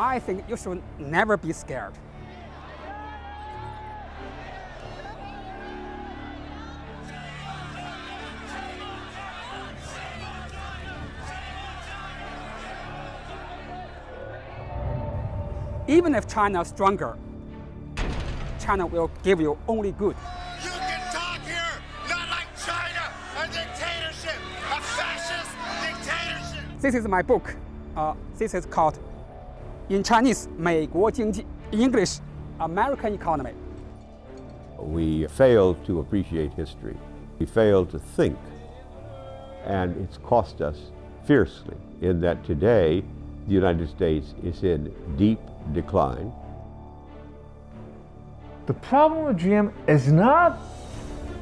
I think you should never be scared. Even if China is stronger, China will give you only good. You can talk here, not like China, a dictatorship, a fascist dictatorship. This is my book. This is called, in Chinese, 美国经济, in English, American economy. We fail to appreciate history. We fail to think. And it's cost us fiercely in that today the United States is in deep decline. The problem with GM is not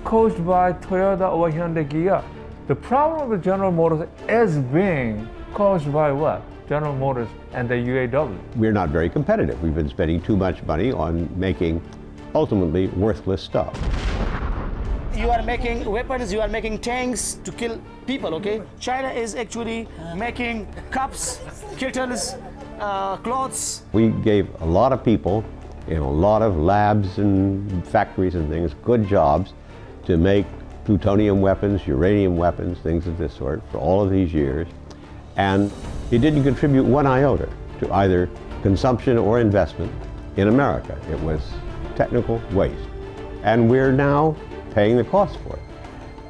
caused by Toyota or Hyundai Kia. The problem with General Motors is being caused by what? General Motors and the UAW. We're not very competitive. We've been spending too much money on making ultimately worthless stuff. You are making weapons, you are making tanks to kill people, okay? China is actually making cups, kettles, clothes. We gave a lot of people in a lot of labs and factories and things good jobs to make plutonium weapons, uranium weapons, things of this sort for all of these years. And it didn't contribute one iota to either consumption or investment in America. It was technical waste. And we're now paying the cost for it.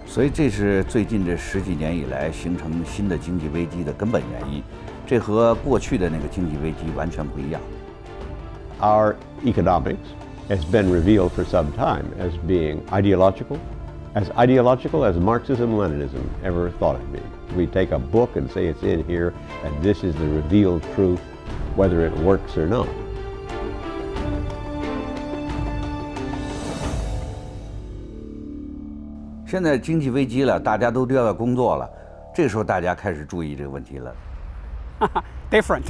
所以这是最近这10几年以来形成新的经济危机的根本原因，这和过去的那个经济危机完全不一样。Our economics has been revealed for some time as being ideological as Marxism-Leninism ever thought it being. We take a book and say it's in here, and this is the revealed truth, whether it works or not. 现在经济危机了，大家都要工作了，这个时候大家开始注意这个问题了。Different.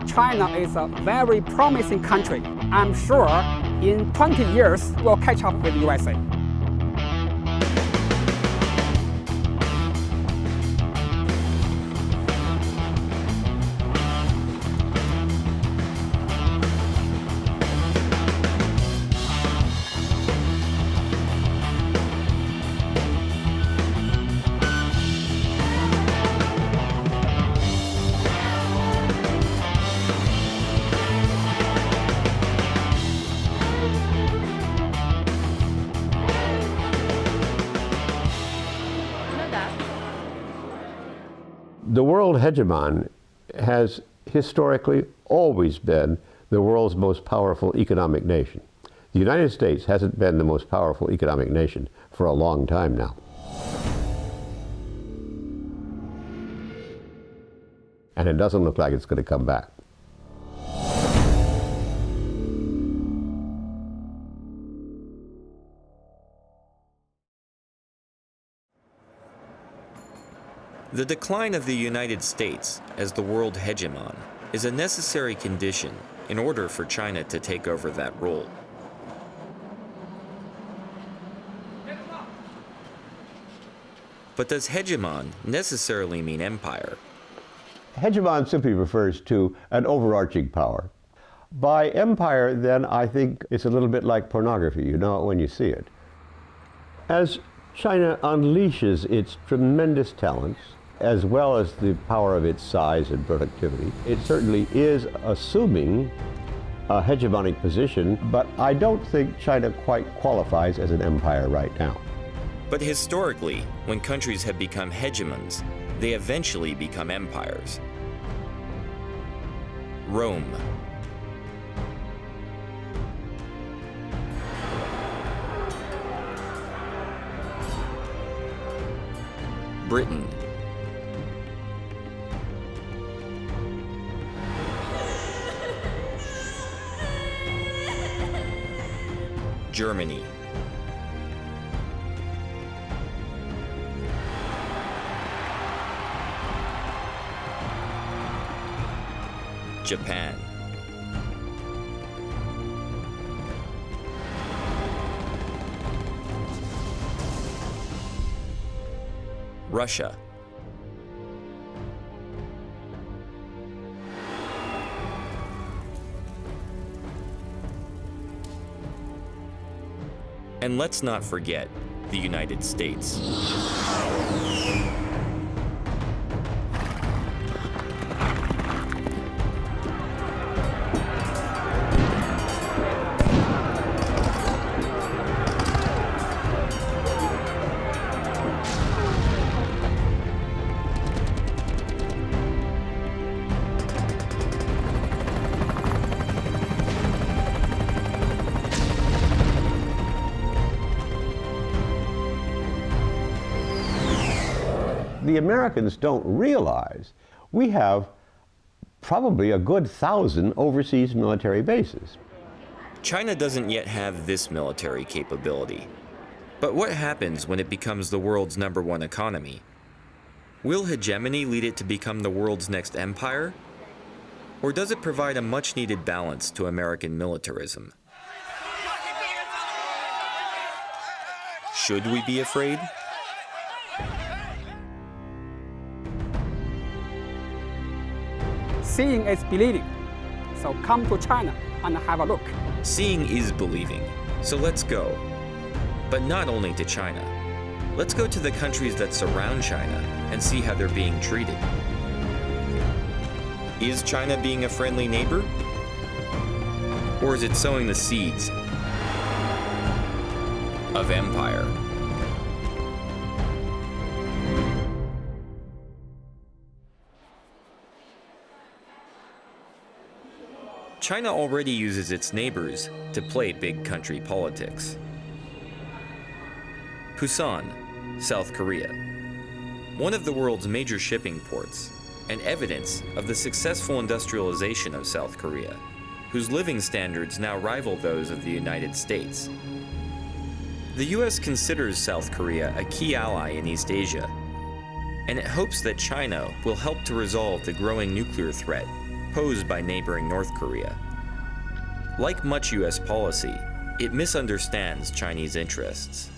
China is a very promising country. I'm sure in 20 years we'll catch up with USA. The world hegemon has historically always been the world's most powerful economic nation. The United States hasn't been the most powerful economic nation for a long time now. And it doesn't look like it's going to come back. The decline of the United States as the world hegemon is a necessary condition in order for China to take over that role. But does hegemon necessarily mean empire? Hegemon simply refers to an overarching power. By empire, then, I think it's a little bit like pornography. You know it when you see it. As China unleashes its tremendous talents, as well as the power of its size and productivity, it certainly is assuming a hegemonic position, but I don't think China quite qualifies as an empire right now. But historically, when countries have become hegemons, they eventually become empires. Rome. Britain. Germany. Japan. Russia. And let's not forget the United States. The Americans don't realize we have probably a good 1,000 overseas military bases. China doesn't yet have this military capability. But what happens when it becomes the world's #1 economy? Will hegemony lead it to become the world's next empire? Or does it provide a much-needed balance to American militarism? Should we be afraid? Seeing is believing. So come to China and have a look. Seeing is believing, so let's go. But not only to China. Let's go to the countries that surround China and see how they're being treated. Is China being a friendly neighbor? Or is it sowing the seeds of empire? China already uses its neighbors to play big country politics. Busan, South Korea. One of the world's major shipping ports, and evidence of the successful industrialization of South Korea, whose living standards now rival those of the United States. The US considers South Korea a key ally in East Asia, and it hopes that China will help to resolve the growing nuclear threat posed by neighboring North Korea. Like much US policy, it misunderstands Chinese interests.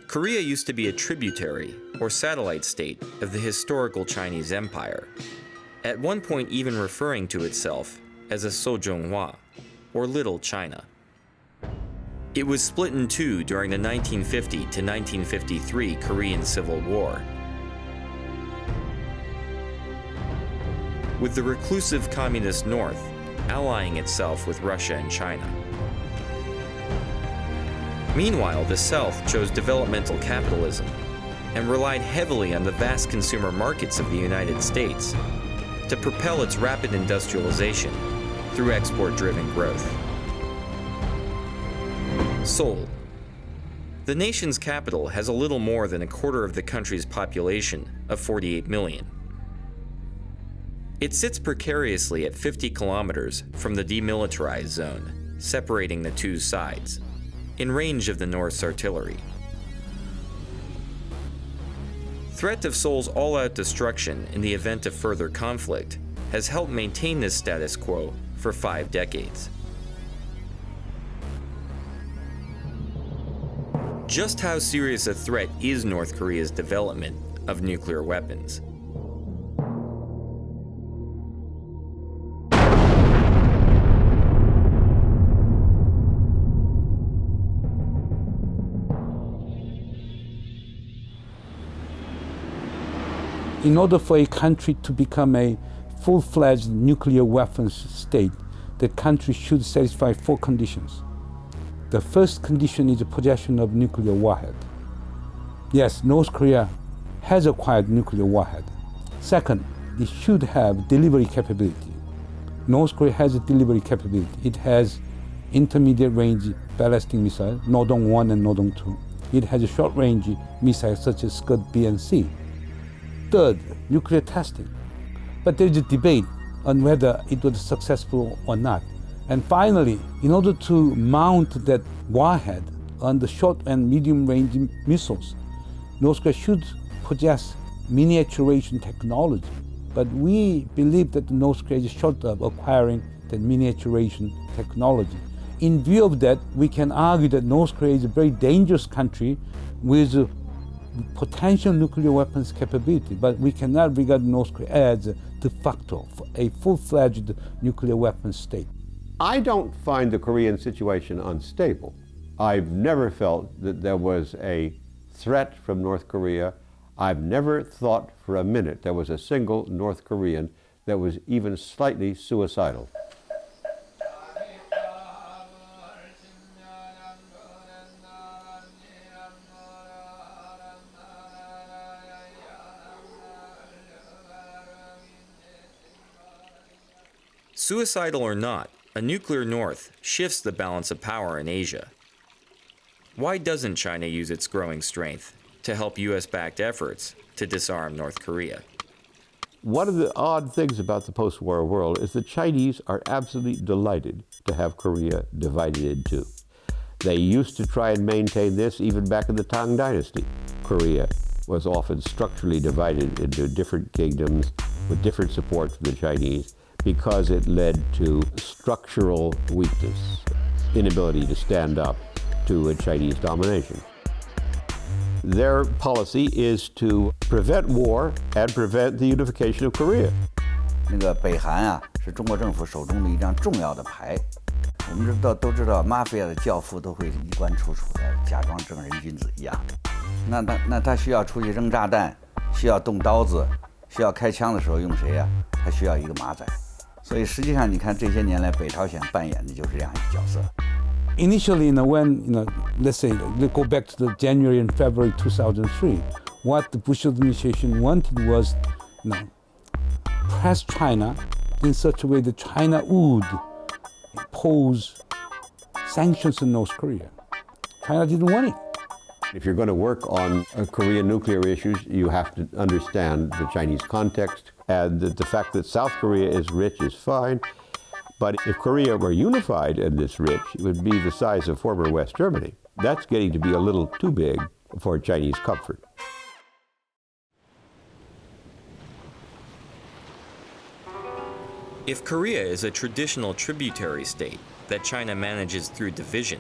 Korea used to be a tributary or satellite state of the historical Chinese Empire, at one point even referring to itself as a Sozhonghua, or Little China. It was split in two during the 1950 to 1953 Korean Civil War, with the reclusive Communist North allying itself with Russia and China. Meanwhile, the South chose developmental capitalism and relied heavily on the vast consumer markets of the United States to propel its rapid industrialization through export-driven growth. Seoul. The nation's capital has a little more than a quarter of the country's population of 48 million. It sits precariously at 50 kilometers from the demilitarized zone, separating the two sides, in range of the North's artillery. Threat of Seoul's all-out destruction in the event of further conflict has helped maintain this status quo for 5 decades. Just how serious a threat is North Korea's development of nuclear weapons? In order for a country to become a full-fledged nuclear weapons state, the country should satisfy 4 conditions. The first condition is the possession of nuclear warhead. Yes, North Korea has acquired nuclear warhead. Second, it should have delivery capability. North Korea has a delivery capability. It has intermediate-range ballistic missile, Nodong-1 and Nodong-2. It has a short-range missiles such as Scud-B and C. Third, nuclear testing. But there is a debate on whether it was successful or not. And finally, in order to mount that warhead on the short and medium-range missiles, North Korea should possess miniaturization technology. But we believe that North Korea is short of acquiring that miniaturization technology. in view of that, we can argue that North Korea is a very dangerous country with potential nuclear weapons capability, but we cannot regard North Korea as de facto a full-fledged nuclear weapons state. I don't find the Korean situation unstable. I've never felt that there was a threat from North Korea. I've never thought for a minute there was a single North Korean that was even slightly suicidal. Suicidal or not, a nuclear North shifts the balance of power in Asia. Why doesn't China use its growing strength to help US-backed efforts to disarm North Korea? One of the odd things about the post-war world is the Chinese are absolutely delighted to have Korea divided in two. They used to try and maintain this even back in the Tang Dynasty. Korea was often structurally divided into different kingdoms with different support from the Chinese because it led to structural weakness, inability to stand up to a Chinese domination. Their policy is to prevent war and prevent the unification of Korea. 那个北韩啊，是中国政府手中的一张重要的牌。我们都知道，马菲亚的教父都会衣冠楚楚的，假装正人君子一样。那他需要出去扔炸弹，需要动刀子，需要开枪的时候用谁呀？他需要一个马仔。所以实际上，你看这些年来，北朝鲜扮演的就是这样一个角色。Initially, when let's say, let's go back to the January and February 2003, what the Bush administration wanted was, press China in such a way that China would impose sanctions on North Korea. China didn't want it. If you're going to work on Korean nuclear issues, you have to understand the Chinese context, and the fact that South Korea is rich is fine. But if Korea were unified and this rich, it would be the size of former West Germany. That's getting to be a little too big for Chinese comfort. If Korea is a traditional tributary state that China manages through division,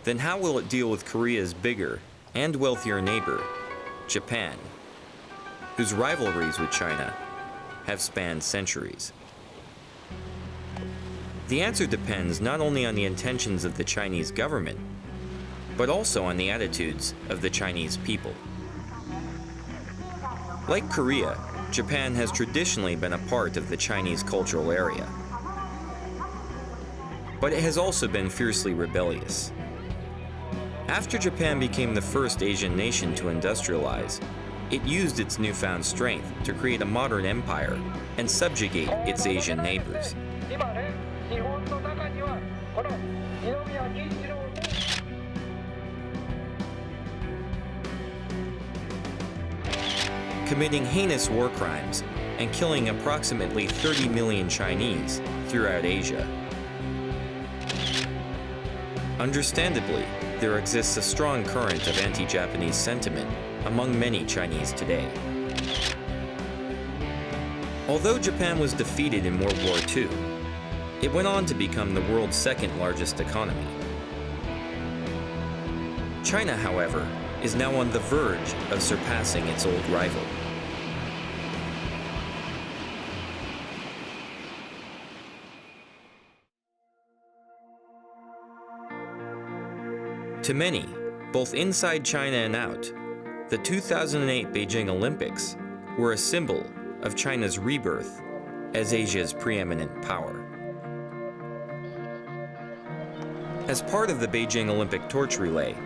then how will it deal with Korea's bigger and wealthier neighbor, Japan, whose rivalries with China have spanned centuries? The answer depends not only on the intentions of the Chinese government, but also on the attitudes of the Chinese people. Like Korea, Japan has traditionally been a part of the Chinese cultural area. But it has also been fiercely rebellious. After Japan became the first Asian nation to industrialize, it used its newfound strength to create a modern empire and subjugate its Asian neighbors. Committing heinous war crimes and killing approximately 30 million Chinese throughout Asia. Understandably, there exists a strong current of anti-Japanese sentiment among many Chinese today. Although Japan was defeated in World War II, it went on to become the world's second largest economy. China, however, is now on the verge of surpassing its old rival. To many, both inside China and out, the 2008 Beijing Olympics were a symbol of China's rebirth as Asia's preeminent power. As part of the Beijing Olympic torch relay,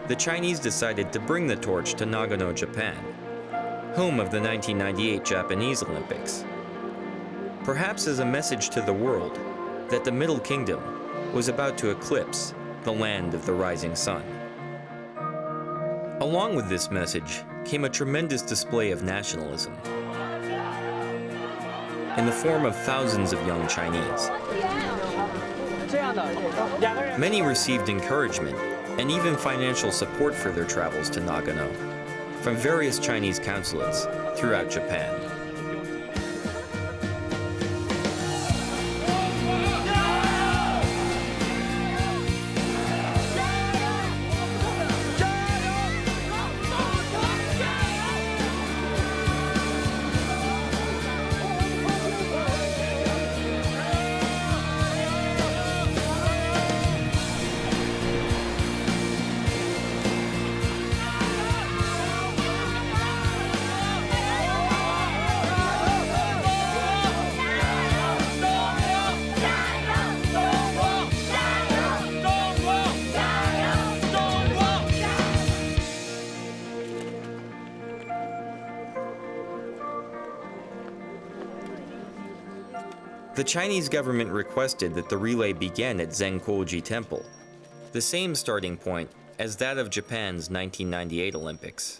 the Chinese decided to bring the torch to Nagano, Japan, home of the 1998 Japanese Olympics, perhaps as a message to the world that the Middle Kingdom was about to eclipse the land of the rising sun. Along with this message came a tremendous display of nationalism in the form of thousands of young Chinese. Many received encouragement and even financial support for their travels to Nagano from various Chinese consulates throughout Japan. The Chinese government requested that the relay begin at Zengguoji Temple, the same starting point as that of Japan's 1998 Olympics.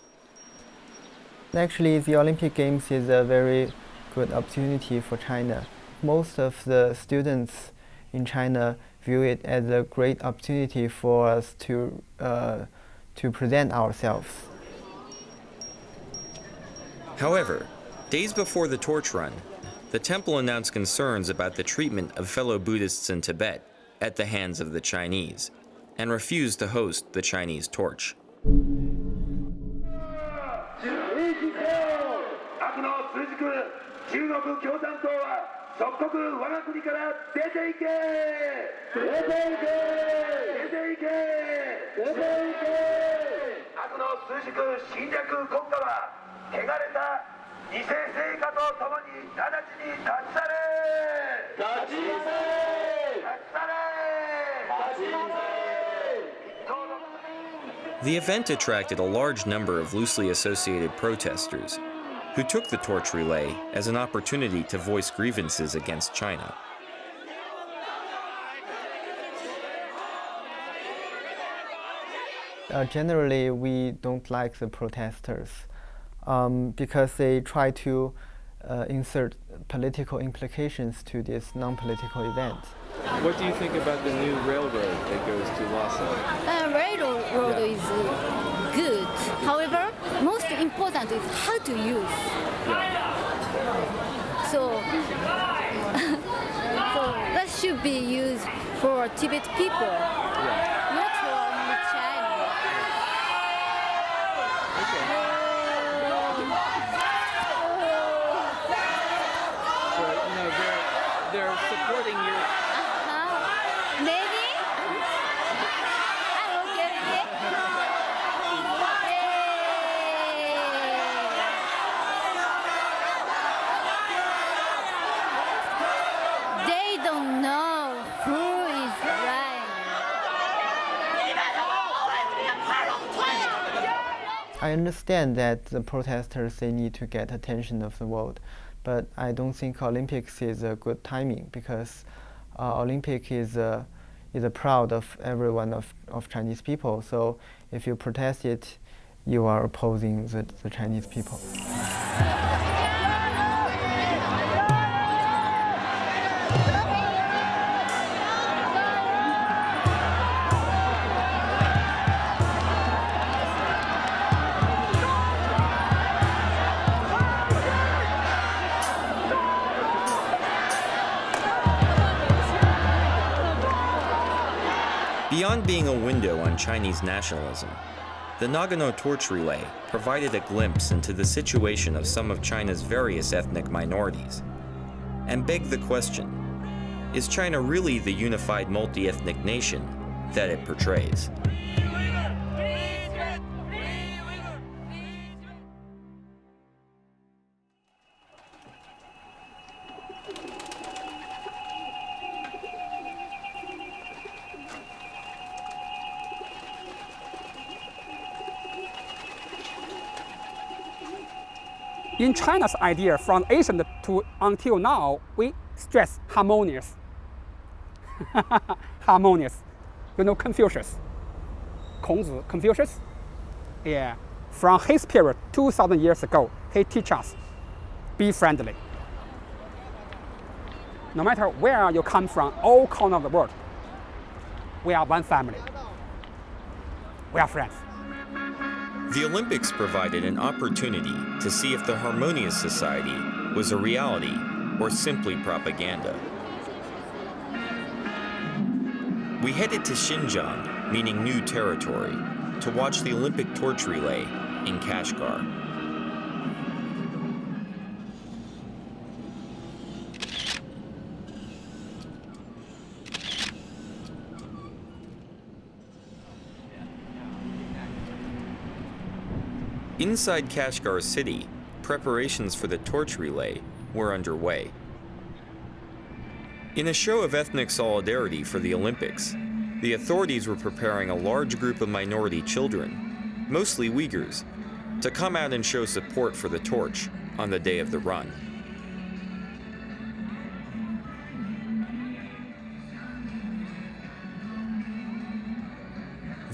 Actually, the Olympic Games is a very good opportunity for China. Most of the students in China view it as a great opportunity for us to present ourselves. However, days before the torch run, the temple announced concerns about the treatment of fellow Buddhists in Tibet at the hands of the Chinese, and refused to host the Chinese torch. The event attracted a large number of loosely associated protesters who took the torch relay as an opportunity to voice grievances against China. Generally, we don't like the protesters because they try to insert political implications to this non-political event. What do you think about the new railroad that goes to Lhasa? Railroad is good. However, most important is how to use. So, so that should be used for Tibet people, not for only China. So, they're supporting your... Maybe? I'm okay with it. They don't know who is right. I understand that the protesters, they need to get attention of the world, but I don't think Olympics is a good timing because Olympic is proud of everyone of Chinese people. So if you protest it, you are opposing the Chinese people. Beyond being a window on Chinese nationalism, the Nagano torch relay provided a glimpse into the situation of some of China's various ethnic minorities, and begged the question, is China really the unified multi-ethnic nation that it portrays? In China's idea, from ancient to until now, we stress harmonious. Harmonious. You know Confucius? Kongzi, Confucius? Yeah. From his period, 2,000 years ago, he teaches us, be friendly. No matter where you come from, all corners of the world, we are one family. We are friends. The Olympics provided an opportunity to see if the harmonious society was a reality or simply propaganda. We headed to Xinjiang, meaning new territory, to watch the Olympic torch relay in Kashgar. Inside Kashgar city, preparations for the torch relay were underway. In a show of ethnic solidarity for the Olympics, the authorities were preparing a large group of minority children, mostly Uyghurs, to come out and show support for the torch on the day of the run.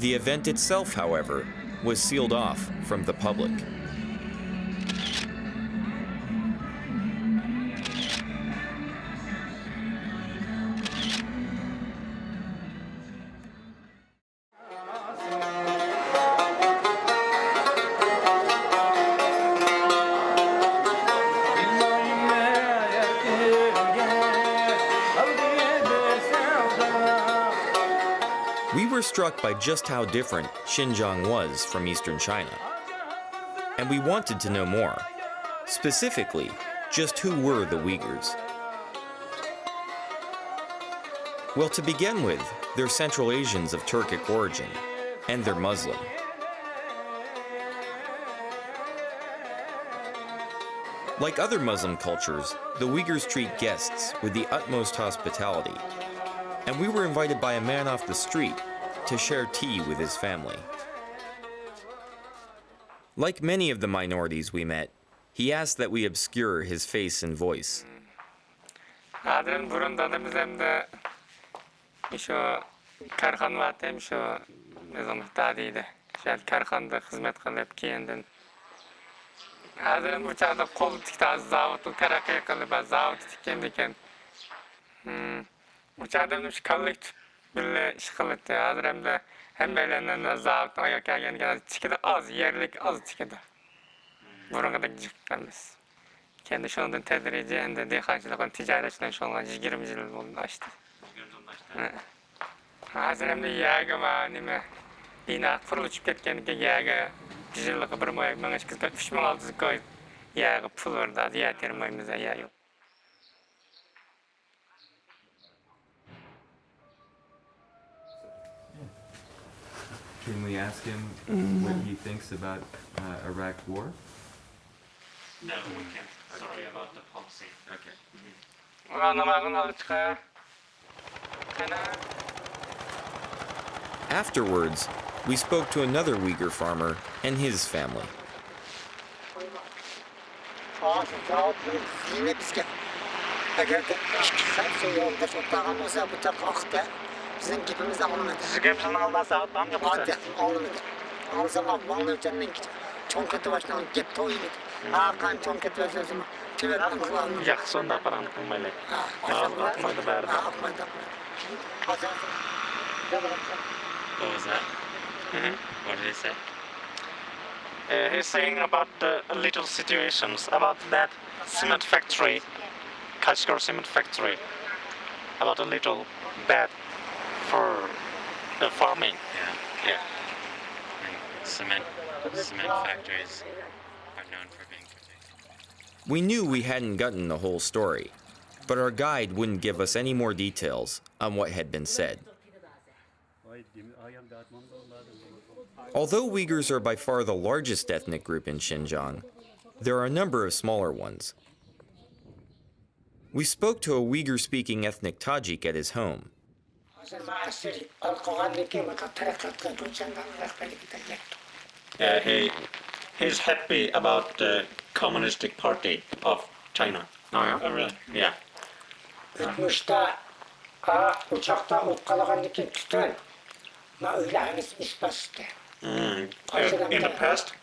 The event itself, however, was sealed off from the public. We were struck by just how different Xinjiang was from eastern China. And we wanted to know more. Specifically, just who were the Uyghurs? Well, to begin with, they're Central Asians of Turkic origin, and they're Muslim. Like other Muslim cultures, the Uyghurs treat guests with the utmost hospitality, and we were invited by a man off the street to share tea with his family. Like many of the minorities we met, he asked that we obscure his face and voice. Kendi şundan tedriciyen de dehacılıkın ticaretçilen şundan 20 yıl oldu açtı. Hazır hem de yağı var, nime bina fırlıçıp ketkenlikte yağı yıllık bir moyak, bana çıkızda 3600 koyup yağı pul orada, diğer termoyumuza yağı yok. Can we ask him what he thinks about Iraq war? No, we can't. Sorry about the policy. Okay. Afterwards, we spoke to another Uyghur farmer and his family. What was that? What did he say? He's saying about the little situations, about that cement factory, Kashgar cement factory, about a little bad for the farming. Yeah. And cement factories are known for being protected. We knew we hadn't gotten the whole story, but our guide wouldn't give us any more details on what had been said. Although Uyghurs are by far the largest ethnic group in Xinjiang, there are a number of smaller ones. We spoke to a Uyghur-speaking ethnic Tajik at his home. He's happy about the Communistic Party of China. Oh, yeah? Oh, really? Yeah. In the past,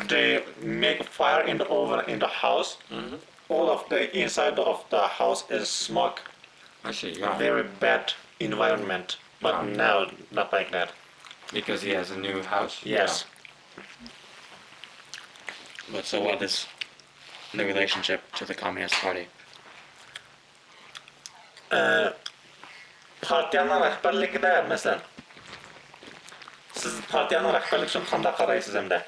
they make a fire in the oven in the house. Mm-hmm. All of the inside of the house is smoke. I see. Yeah. Very bad environment. But now, not like that. Because he has a new house? Yes. But so what is the relationship to the Communist Party? Partiyanın rəhbərliyi də məsələn. Siz partiyanın rəhbərliyi üçün qanda qarayısınız həm də?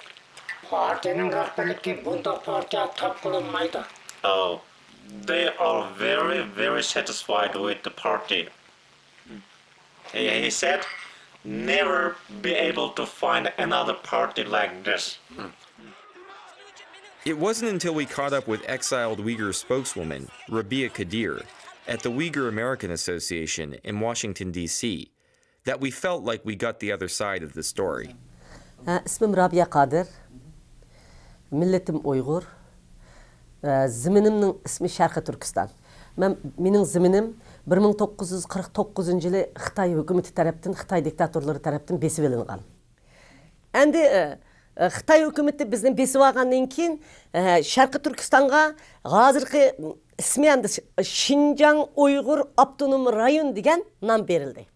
Partiyanın rəhbərliyi bunda partiya tap qılınmaydı. Oh, they are very, very satisfied with the party. He said, never be able to find another party like this. It wasn't until we caught up with exiled Uyghur spokeswoman Rabia Kadir at the Uyghur American Association in Washington, D.C., that we felt like we got the other side of the story. اسمم رابية قادر ملتم أويغور زمنم اسمي شرق تركستان Mening ziminim 1949 yılı Xitay hükümeti tarafından, Xitay diktatorları tarafından besip elingan. Endi Xitay hükümeti bizden besip algandan keyin Şarkı Türkistan'a hazırki ismi endi Xinjiang Uyghur Abdunum Rayon degan nam berildi.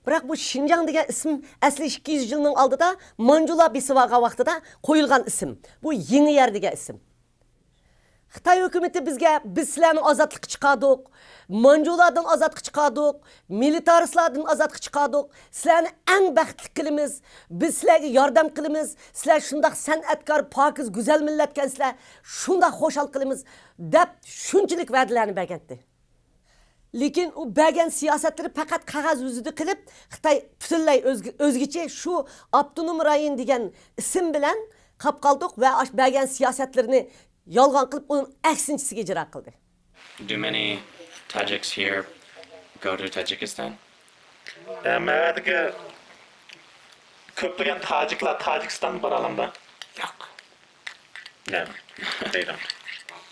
Biroq bu Xinjiang degan ism asli 200 yılның aldida Manjula besip algan vaqtida qo'yilgan ism. Bu yeni yer degan ism. Xitay hükümeti biz sizlarni azatlıqqa chiqardik, Manjulardan azatlıqqa chiqardik, militaristlardan azatlıqqa chiqardik. Sizlarni eng baxtli qilamiz, biz sizlarga yordam qilamiz. Sizlar shundaq san'atkor, pokiz, go'zal millatkansizlar, shundaq xo'shal qilamiz deb shunchalik va'dalarni bergandi. Lekin u bergan siyosatlari faqat qog'oz yuzida qilib, Xitoy butunlay o'zgacha shu Abdunum Rayon degan ism bilan qolib qoldik va bergan siyosatlarini yolg'on qilib uning aksinchisiga ijro qildi. Do many Tajiks here go to Tajikistan? Merdagi ko'plagan Tajiklar Tajikistan bora olamda? Yo'q. No, they don't.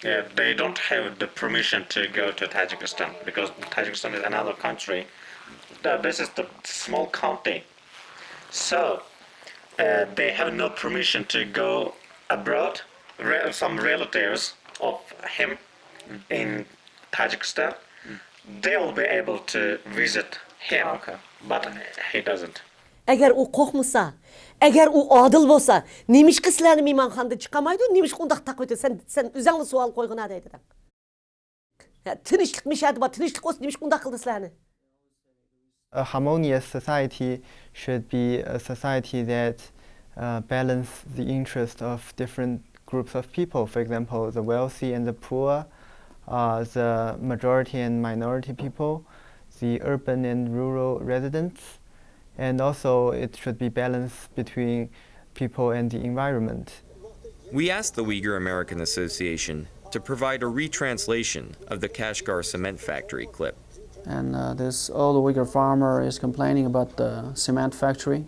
Yeah, they don't have the permission to go to Tajikistan because Tajikistan is another country. This is the small county. So, they have no permission to go abroad. Some relatives of him in Tajikistan, they will be able to visit him, but he doesn't. Eğer o qo'rqmasa, eğer o adil bo'lsa, nemishqa sizlarni mehmonxonada chiqamaydi, nemishqa undaq taqib sen o'zingni savol qo'ygin deydi. Tinchlik mishadi, tinchlik o'z nemishqa undaq qildi sizlarni. A harmonious society should be a society that balance the interest of different groups of people. For example, the wealthy and the poor, the majority and minority people, the urban and rural residents, and also it should be balanced between people and the environment. We asked the Uyghur American Association to provide a retranslation of the Kashgar cement factory clip. And this old Uyghur farmer is complaining about the cement factory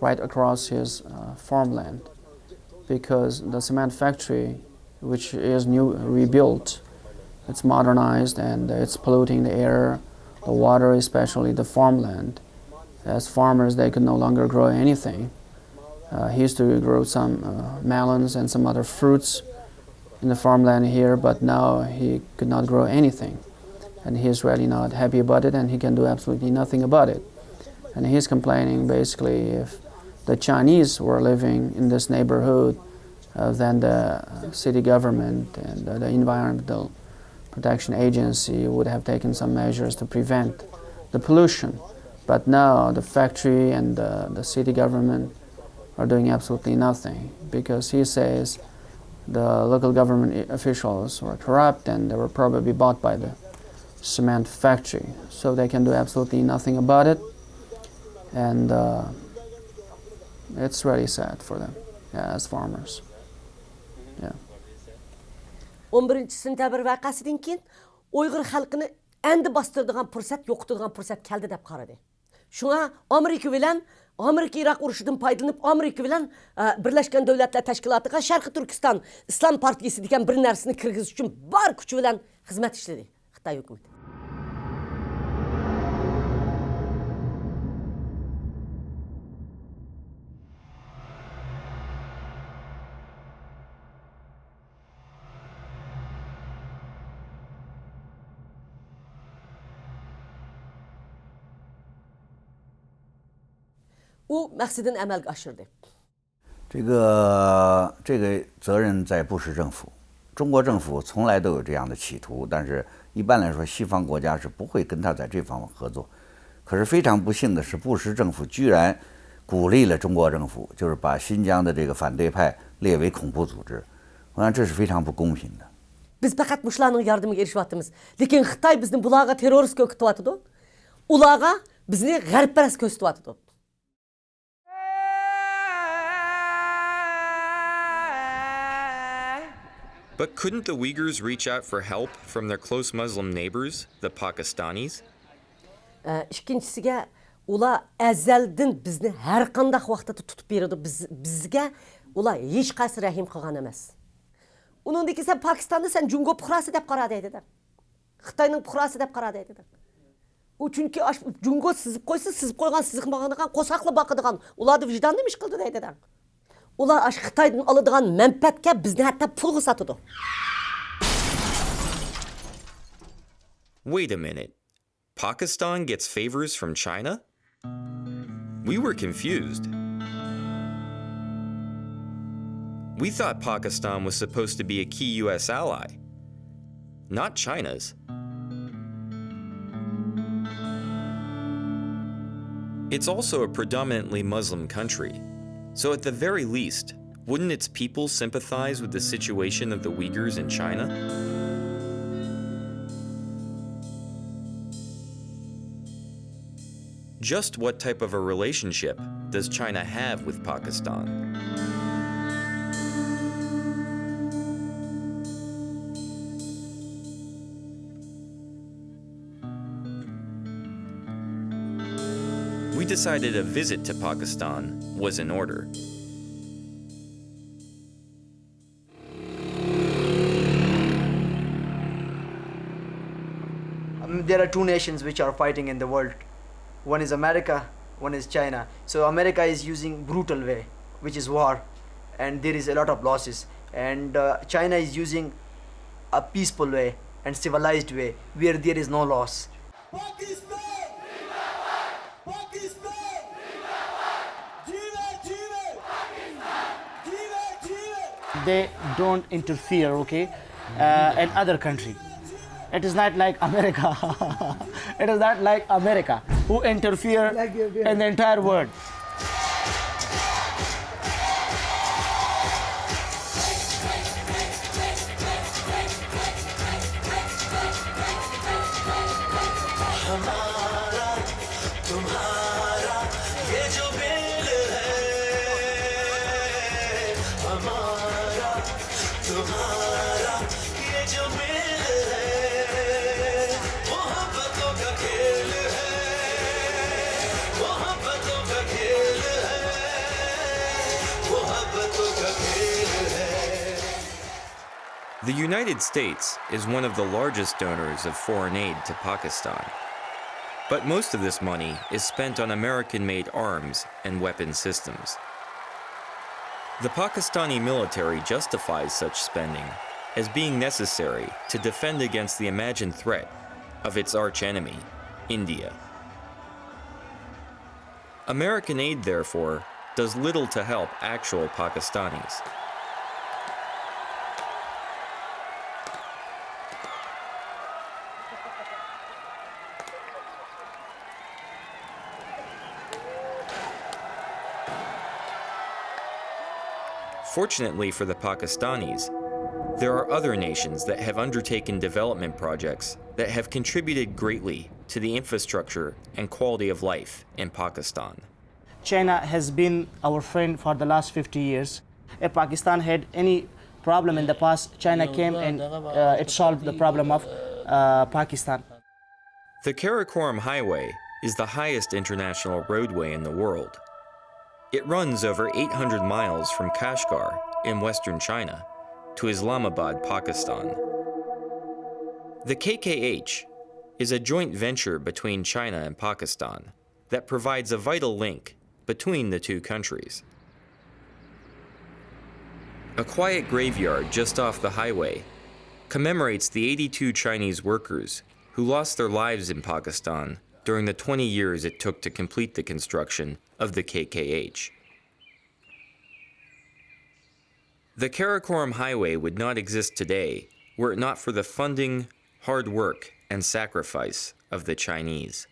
right across his farmland, because the cement factory, which is rebuilt, it's modernized and it's polluting the air, the water, especially the farmland. As farmers, they could no longer grow anything. He used to grow some melons and some other fruits in the farmland here, but now he could not grow anything. And he's really not happy about it, and he can do absolutely nothing about it. And he's complaining basically if the Chinese were living in this neighborhood, then the city government and the Environmental Protection Agency would have taken some measures to prevent the pollution. But now the factory and the city government are doing absolutely nothing, because he says the local government officials were corrupt and they were probably bought by the cement factory. So they can do absolutely nothing about it. And it's really sad for them, as farmers. Yeah. 11 sentabr vaqasidan keyin Uyg'ur xalqini endi bostırdigan fursat, yo'qotadigan fursat keldi deb qaradi. Shunga Amerika bilan Iroq urushidan foydalanib Amerika bilan Birlashgan Davlatlar Tashkilotiga Sharqiy Turkiston Islom partiyasi degan bir narsani kirgizish uchun bor kuchi bilan xizmat ishladi Xitoy hukumati. O maqsadını amalga oshirdi. 这个责任在布什政府，中国政府从来都有这样的企图，但是一般来说，西方国家是不会跟他在这方面合作。可是非常不幸的是，布什政府居然鼓励了中国政府，就是把新疆的这个反对派列为恐怖组织。我想这是非常不公平的。 Biz faqat mushlarning yordamiga erishyapmiz. Lekin Xitoy bizni bularga terrorist ko'rsatyapti. Ularga bizni g'arbparast ko'rsatyapti. But couldn't the Uyghurs reach out for help from their close Muslim neighbors, the Pakistanis? İkincisiga ular azaldan bizni har qanday vaqtda tutib beradi. Bizga ular hech qaysi rahim qilgan emas. Uningdagi sen Pokistonda sen jungo puhrasi deb qaradi deydi. Xitayning puhrasi deb qara deydi. O çünkü jungo sızıp koygan sızıp bağınıgan qosaqlı baqıdığan ulardı vicdanlı iş qıldı deydi. Ular aş Xitaydan alıdığan menfaatga bizni hatta pulga satıdı. Wait a minute. Pakistan gets favors from China? We were confused. We thought Pakistan was supposed to be a key US ally, not China's. It's also a predominantly Muslim country, so at the very least, wouldn't its people sympathize with the situation of the Uyghurs in China? Just what type of a relationship does China have with Pakistan? We decided a visit to Pakistan was in order. There are two nations which are fighting in the world. One is America, one is China. So America is using brutal way, which is war, and there is a lot of losses. And China is using a peaceful way and civilized way, where there is no loss. They don't interfere, okay, in other country. It is not like America. It is not like America who interfere in the entire world. The United States is one of the largest donors of foreign aid to Pakistan. But most of this money is spent on American-made arms and weapon systems. The Pakistani military justifies such spending as being necessary to defend against the imagined threat of its archenemy, India. American aid, therefore, does little to help actual Pakistanis. Fortunately for the Pakistanis, there are other nations that have undertaken development projects that have contributed greatly to the infrastructure and quality of life in Pakistan. China has been our friend for the last 50 years. If Pakistan had any problem in the past, China came and it solved the problem of Pakistan. The Karakoram Highway is the highest international roadway in the world. It runs over 800 miles from Kashgar in western China to Islamabad, Pakistan. The KKH is a joint venture between China and Pakistan that provides a vital link between the two countries. A quiet graveyard just off the highway commemorates the 82 Chinese workers who lost their lives in Pakistan during the 20 years it took to complete the construction of the KKH. The Karakoram Highway would not exist today were it not for the funding, hard work, and sacrifice of the Chinese.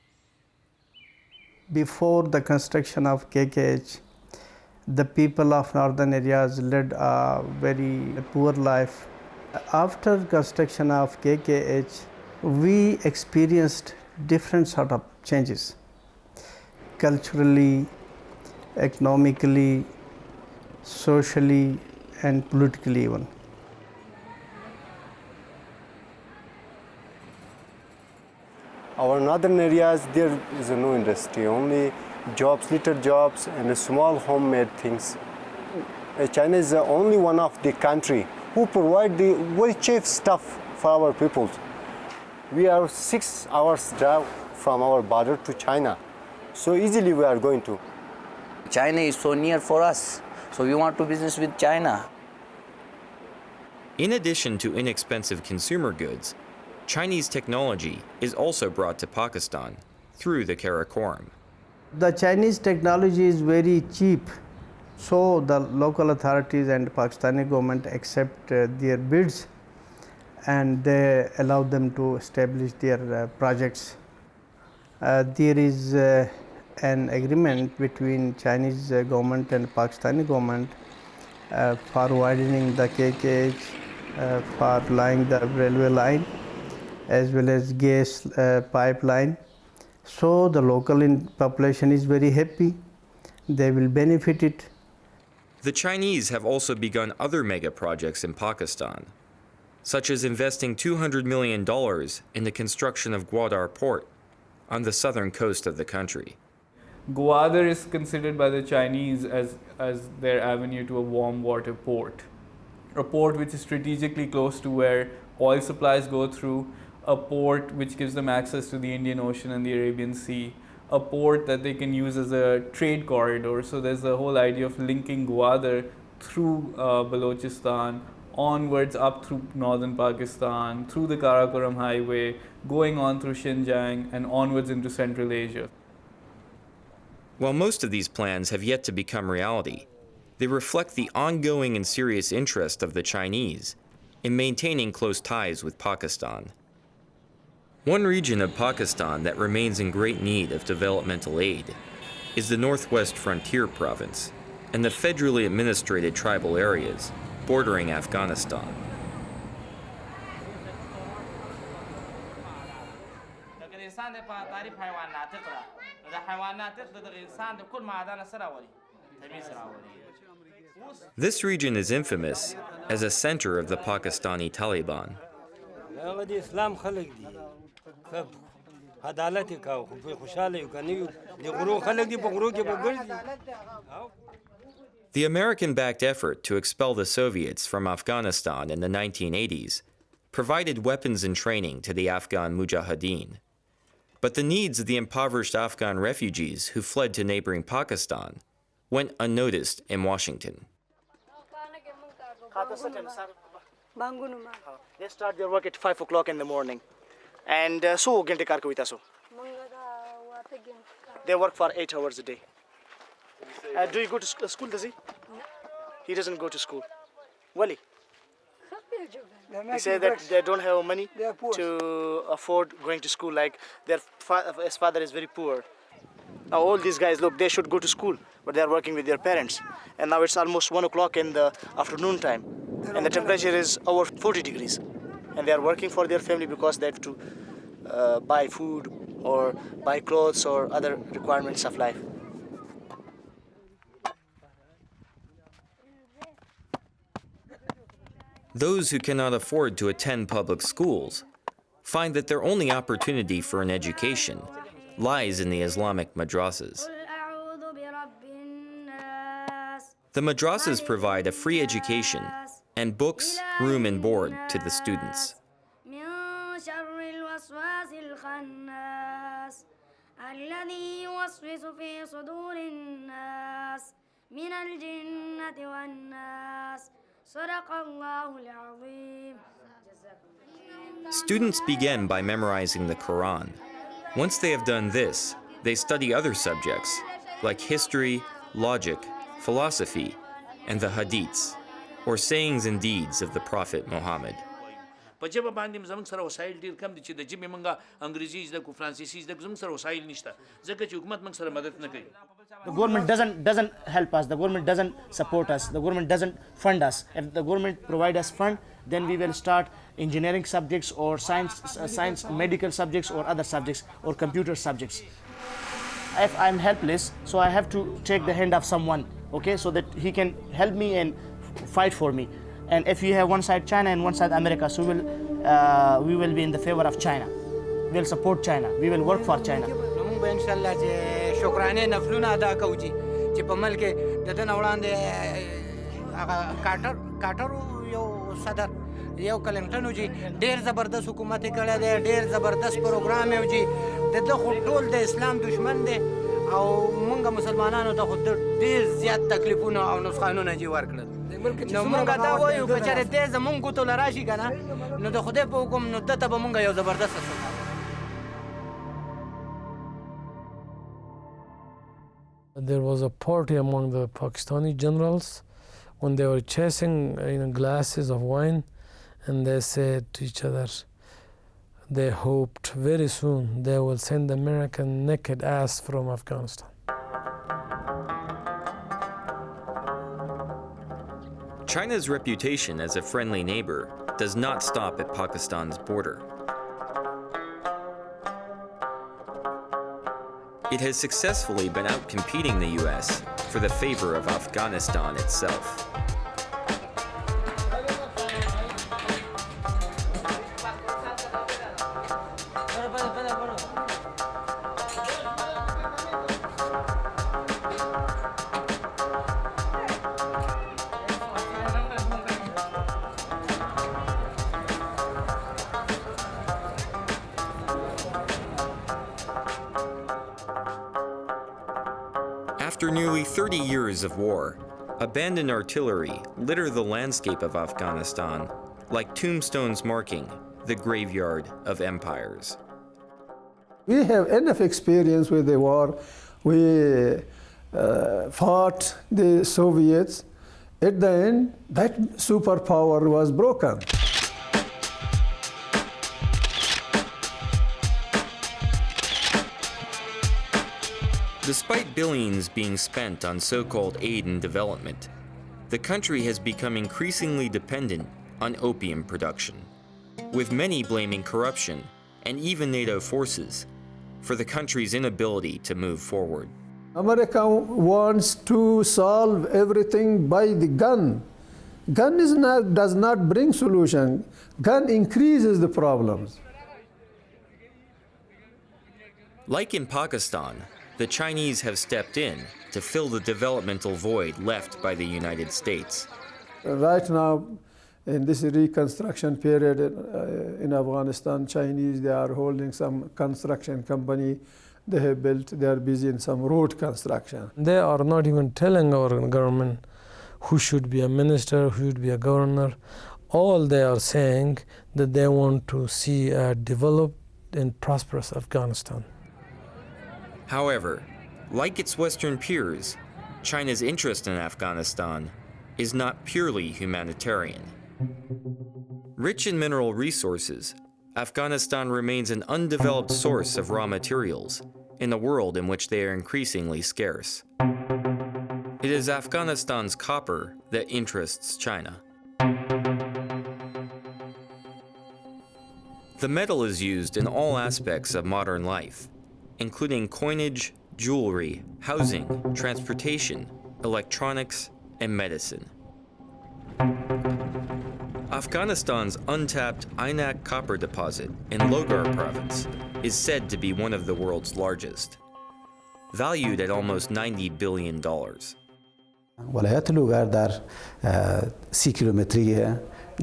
Before the construction of KKH, the people of northern areas led a very poor life. After construction of KKH, we experienced different sort of changes, culturally, economically, socially, and politically even. Our northern areas, there is no industry, only jobs, little jobs, and small homemade things. China is the only one of the country who provide the very cheap stuff for our people. We are 6 hours drive from our border to China. So easily we are going to. China is so near for us, so we want to business with China. In addition to inexpensive consumer goods, Chinese technology is also brought to Pakistan through the Karakoram. The Chinese technology is very cheap, so the local authorities and Pakistani government accept their bids and they allow them to establish their projects. There is an agreement between Chinese government and Pakistani government for widening the KKH, for laying the railway line as well as gas pipeline. So the local population is very happy. They will benefit it. The Chinese have also begun other mega projects in Pakistan, such as investing $200 million in the construction of Gwadar Port on the southern coast of the country. Gwadar is considered by the Chinese as their avenue to a warm water port. A port which is strategically close to where oil supplies go through, a port which gives them access to the Indian Ocean and the Arabian Sea, a port that they can use as a trade corridor. So there's the whole idea of linking Gwadar through Balochistan, onwards up through northern Pakistan, through the Karakoram Highway, going on through Xinjiang and onwards into Central Asia. While most of these plans have yet to become reality, they reflect the ongoing and serious interest of the Chinese in maintaining close ties with Pakistan. One region of Pakistan that remains in great need of developmental aid is the Northwest Frontier Province and the federally administrated tribal areas bordering Afghanistan. This region is infamous as a center of the Pakistani Taliban. The American-backed effort to expel the Soviets from Afghanistan in the 1980s provided weapons and training to the Afghan Mujahideen. But the needs of the impoverished Afghan refugees who fled to neighboring Pakistan went unnoticed in Washington. They start their work at 5 o'clock in the morning. And they work for 8 hours a day. Do you go to school, does he? He doesn't go to school. Wally? He said that they don't have money to afford going to school, like his father is very poor. Now all these guys, look, they should go to school, but they're working with their parents. And now it's almost 1 o'clock in the afternoon time, and the temperature is over 40 degrees. And they're working for their family because they have to buy food or buy clothes or other requirements of life. Those who cannot afford to attend public schools find that their only opportunity for an education lies in the Islamic madrasas. The madrasas provide a free education and books, room and board to the students. Students begin by memorizing the Quran. Once they have done this, they study other subjects like history, logic, philosophy, and the hadiths, or sayings and deeds of the Prophet Muhammad. The government doesn't help us. The government doesn't support us. The government doesn't fund us. If the government provide us fund, then we will start engineering subjects or science, medical subjects or other subjects or computer subjects. If I'm helpless, so I have to take the hand of someone, okay, so that he can help me and fight for me. And if we have one side China and one side America, so we will be in the favor of China. We will support China. We will work for China. کارټر یو صدر یو کلنټن جی ډیر زبردست حکومت کړی دی ډیر زبردست پروګرام یو جی دغه خو ټول د اسلام دشمن دی او مونږ مسلمانانو ته خو ډیر زیات تکلیفونه او نقصانونه جی ورکړل نو مونږ دا وایو که چېرې دی زمونږ ګوتو له راشي که نه نو د خدای په حکم نو ده ته به مونږ یو زبردست There was a party among the Pakistani generals when they were chasing glasses of wine, and they said to each other, they hoped very soon they will send American naked ass from Afghanistan. China's reputation as a friendly neighbor does not stop at Pakistan's border. It has successfully been outcompeting the US for the favor of Afghanistan itself. After nearly 30 years of war, abandoned artillery litter the landscape of Afghanistan like tombstones marking the graveyard of empires. We have enough experience with the war. We fought the Soviets. At the end, that superpower was broken. Despite billions being spent on so-called aid and development, the country has become increasingly dependent on opium production, with many blaming corruption and even NATO forces for the country's inability to move forward. America wants to solve everything by the gun. Gun does not bring solution. Gun increases the problems. Like in Pakistan, the Chinese have stepped in to fill the developmental void left by the United States. Right now, in this reconstruction period in Afghanistan, Chinese, they are holding some construction company they have built. They are busy in some road construction. They are not even telling our government who should be a minister, who should be a governor. All they are saying that they want to see a developed and prosperous Afghanistan. However, like its Western peers, China's interest in Afghanistan is not purely humanitarian. Rich in mineral resources, Afghanistan remains an undeveloped source of raw materials in a world in which they are increasingly scarce. It is Afghanistan's copper that interests China. The metal is used in all aspects of modern life, including coinage, jewelry, housing, transportation, electronics, and medicine. Afghanistan's untapped Aynak copper deposit in Logar province is said to be one of the world's largest, valued at almost $90 billion. ولایت لوگر در 30 کیلومتری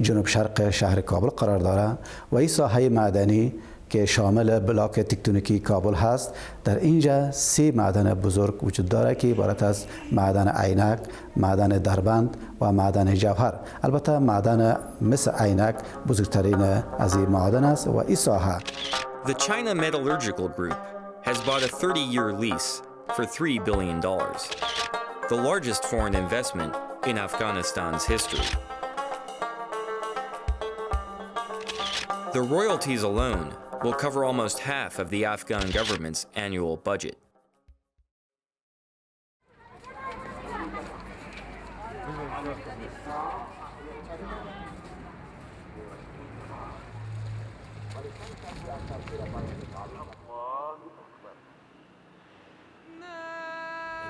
جنوب شرق شهر کابل قرار دارد و این ساحه معدنی که شامل بلاک تکتونیکی کابل هست. در اینجا 3 معدن بزرگ وجود دارد که عبارت از معدن عینک، معدن دربند و معدن جوهر. البته معدن مثل عینک بزرگترین از این معدن است و این ساحه. The China Metallurgical Group has bought a 30-year lease for $3 billion, the largest foreign investment in Afghanistan's history. The royalties alone will cover almost half of the Afghan government's annual budget.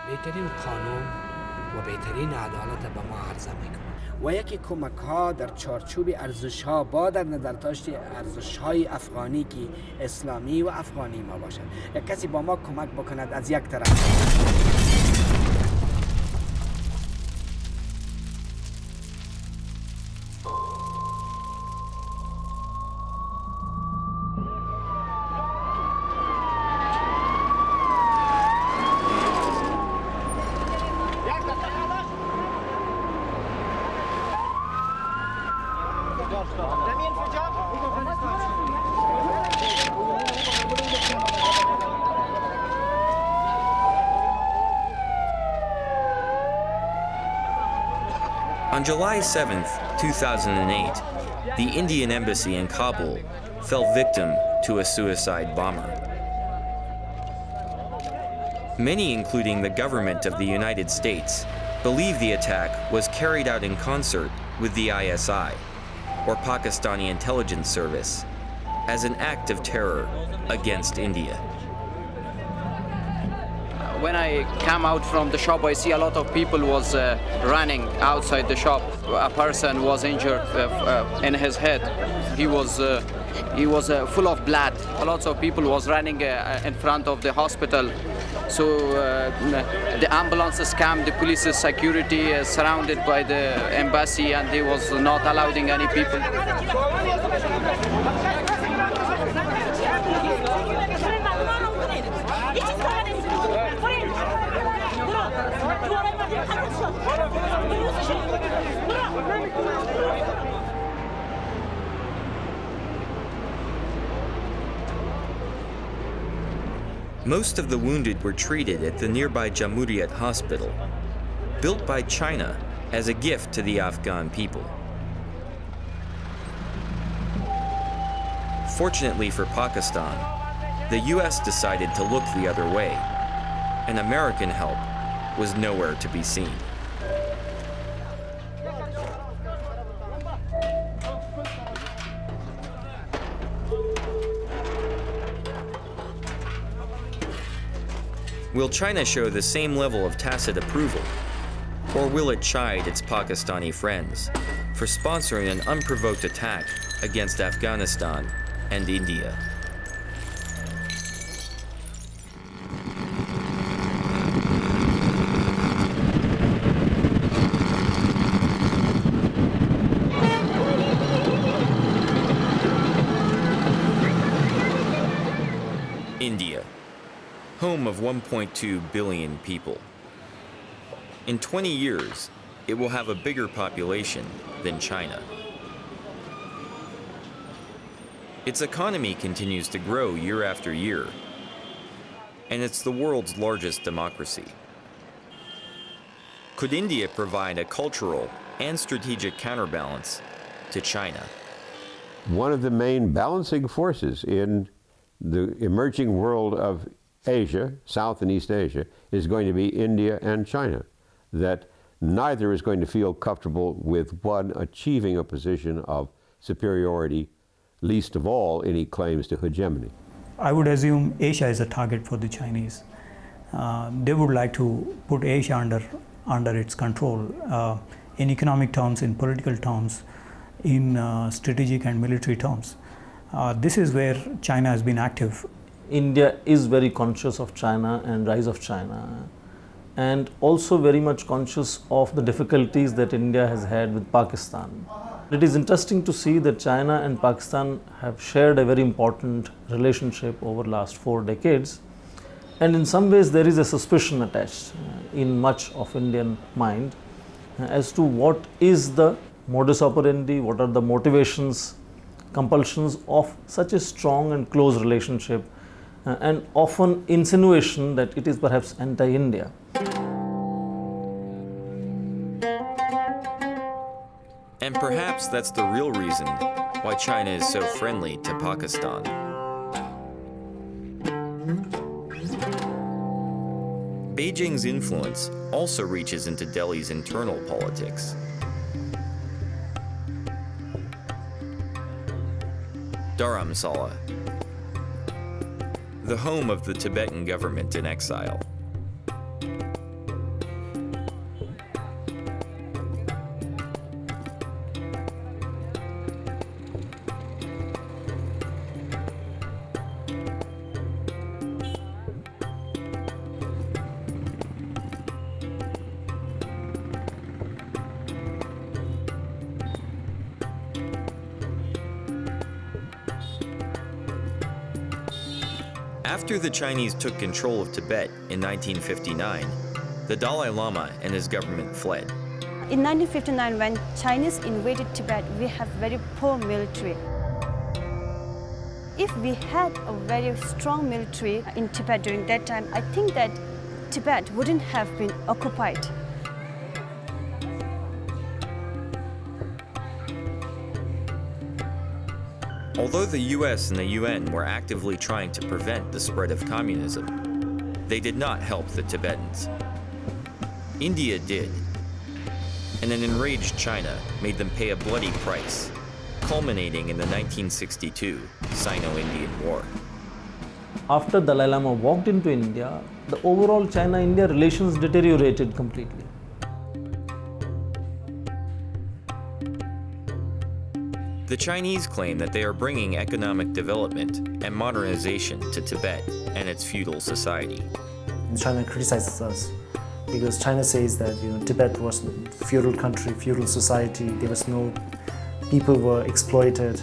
بهترین قانون و بهترین عدالت به ما عرضه میکنه و یکی کمک ها در چارچوب ارزش ها با در نظر داشت ارزش های افغانی که اسلامی و افغانی ما باشد. یک کسی با ما کمک بکند از یک طرف On July 7th, 2008, the Indian embassy in Kabul fell victim to a suicide bomber. Many, including the government of the United States, believe the attack was carried out in concert with the ISI, or Pakistani Intelligence Service, as an act of terror against India. When I come out from the shop, I see a lot of people was running outside the shop. A person was injured in his head. He was full of blood. Lots of people was running in front of the hospital. So the ambulances came, the police's security is surrounded by the embassy, and they was not allowing any people. Most of the wounded were treated at the nearby Jamhuriyat Hospital, built by China as a gift to the Afghan people. Fortunately for Pakistan, the US decided to look the other way, and American help was nowhere to be seen. Will China show the same level of tacit approval? Or will it chide its Pakistani friends for sponsoring an unprovoked attack against Afghanistan and India? India, home of 1.2 billion people. In 20 years, it will have a bigger population than China. Its economy continues to grow year after year, and it's the world's largest democracy. Could India provide a cultural and strategic counterbalance to China? One of the main balancing forces in the emerging world of Asia, South and East Asia, is going to be India and China, that neither is going to feel comfortable with one achieving a position of superiority, least of all any claims to hegemony. I would assume Asia is a target for the Chinese. They would like to put Asia under its control in economic terms, in political terms, in strategic and military terms. This is where China has been active. India is very conscious of China and rise of China, and also very much conscious of the difficulties that India has had with Pakistan. It is interesting to see that China and Pakistan have shared a very important relationship over the last 4 decades, and in some ways there is a suspicion attached in much of Indian mind as to what is the modus operandi, what are the motivations, compulsions of such a strong and close relationship, and often insinuation that it is perhaps anti-India. And perhaps that's the real reason why China is so friendly to Pakistan. Beijing's influence also reaches into Delhi's internal politics. Dharamsala, the home of the Tibetan government in exile. After the Chinese took control of Tibet in 1959, the Dalai Lama and his government fled. In 1959, when Chinese invaded Tibet, we have very poor military. If we had a very strong military in Tibet during that time, I think that Tibet wouldn't have been occupied. Although the US and the UN were actively trying to prevent the spread of communism, they did not help the Tibetans. India did, and an enraged China made them pay a bloody price, culminating in the 1962 Sino-Indian War. After Dalai Lama walked into India, the overall China-India relations deteriorated completely. The Chinese claim that they are bringing economic development and modernization to Tibet and its feudal society. China criticizes us because China says that Tibet was a feudal country, feudal society. There was no people were exploited.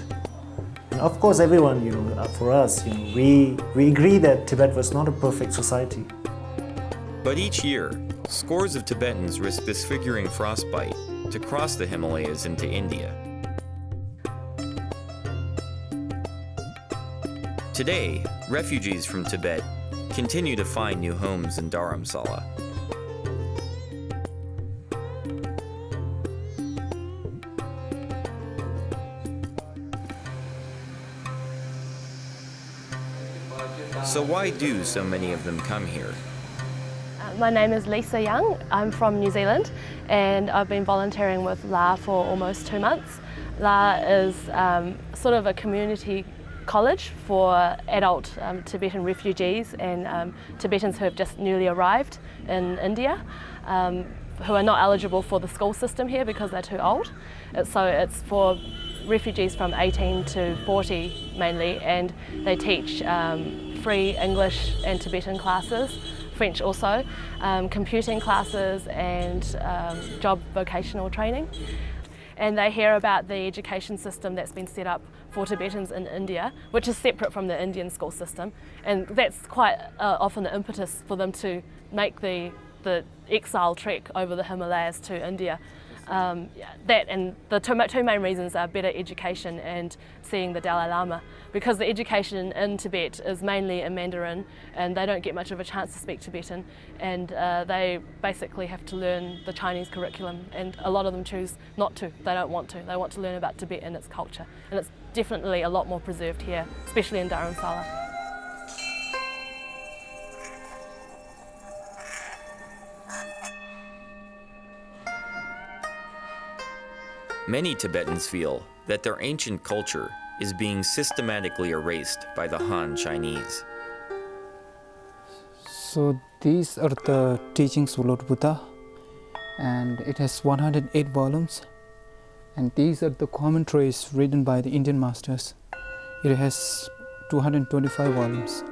And of course, everyone, for us, we agree that Tibet was not a perfect society. But each year, scores of Tibetans risk disfiguring frostbite to cross the Himalayas into India. Today, refugees from Tibet continue to find new homes in Dharamsala. So why do so many of them come here? My name is Lisa Young. I'm from New Zealand and I've been volunteering with LA for almost 2 months. LA is sort of a community college for adult Tibetan refugees and Tibetans who have just newly arrived in India, who are not eligible for the school system here because they're too old. So it's for refugees from 18 to 40 mainly, and they teach free English and Tibetan classes, French also, computing classes and job vocational training. And they hear about the education system that's been set up for Tibetans in India, which is separate from the Indian school system. And that's quite often the impetus for them to make the exile trek over the Himalayas to India. That and the two main reasons are better education and seeing the Dalai Lama, because the education in Tibet is mainly in Mandarin and they don't get much of a chance to speak Tibetan, and they basically have to learn the Chinese curriculum, and a lot of them choose not to. They don't want to. They want to learn about Tibet and its culture, and it's definitely a lot more preserved here, especially in Dharamsala. Many Tibetans feel that their ancient culture is being systematically erased by the Han Chinese. So these are the teachings of Lord Buddha, and it has 108 volumes, and these are the commentaries written by the Indian masters. It has 225 volumes.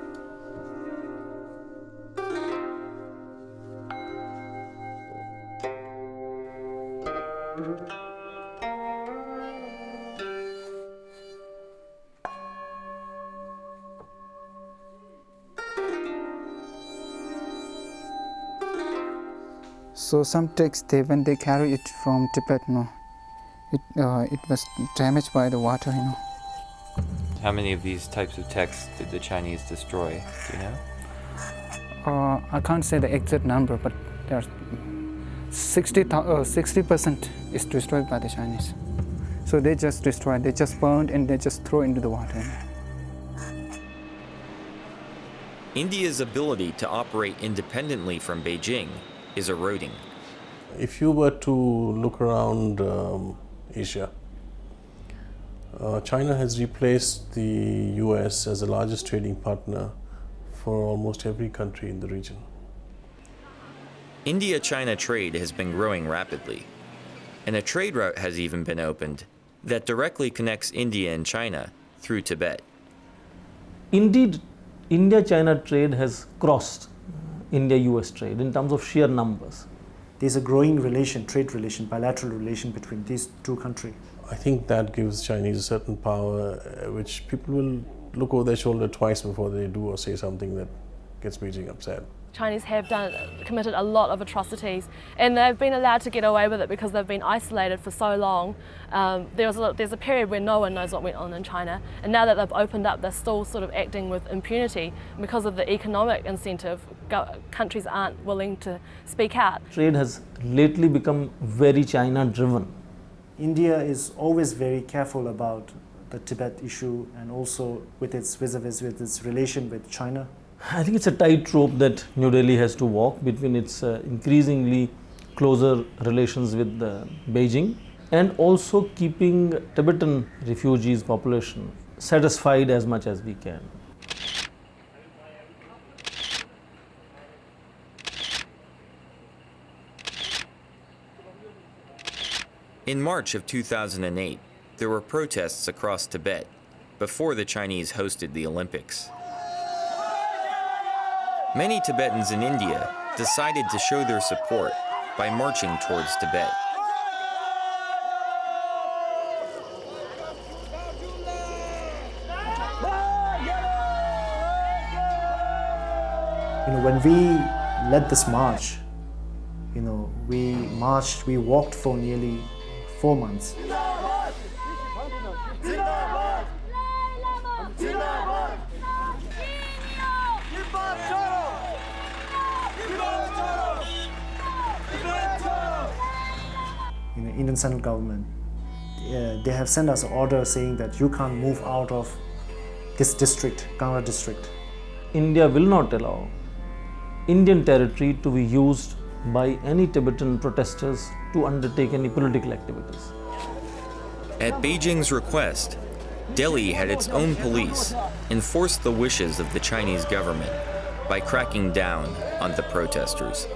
So some texts, when they carry it from Tibet, it was damaged by the water, How many of these types of texts did the Chinese destroy? Do you know? I can't say the exact number, but there's 60% is destroyed by the Chinese. So they just destroy, they just burned and they just throw into the water. India's ability to operate independently from Beijing is eroding. If you were to look around Asia, China has replaced the US as the largest trading partner for almost every country in the region. India-China trade has been growing rapidly, and a trade route has even been opened that directly connects India and China through Tibet. Indeed, India-China trade has crossed India-US trade in terms of sheer numbers. There's a growing trade relation, bilateral relation between these two countries. I think that gives Chinese a certain power, which people will look over their shoulder twice before they do or say something that gets Beijing upset. Chinese have committed a lot of atrocities, and they've been allowed to get away with it because they've been isolated for so long. There's a period where no one knows what went on in China, and now that they've opened up, they're still sort of acting with impunity because of the economic incentive. Countries aren't willing to speak out. Trade has lately become very China-driven. India is always very careful about the Tibet issue and also with its vis-a-vis with its relation with China. I think it's a tightrope that New Delhi has to walk between its increasingly closer relations with Beijing and also keeping Tibetan refugees population satisfied as much as we can. In March of 2008, there were protests across Tibet before the Chinese hosted the Olympics. Many Tibetans in India decided to show their support by marching towards Tibet. When we led this march, we walked for nearly 4 months. Indian central government, they have sent us an order saying that you can't move out of this district, Kunda district. India will not allow Indian territory to be used by any Tibetan protesters to undertake any political activities. At Beijing's request, Delhi had its own police enforce the wishes of the Chinese government by cracking down on the protesters.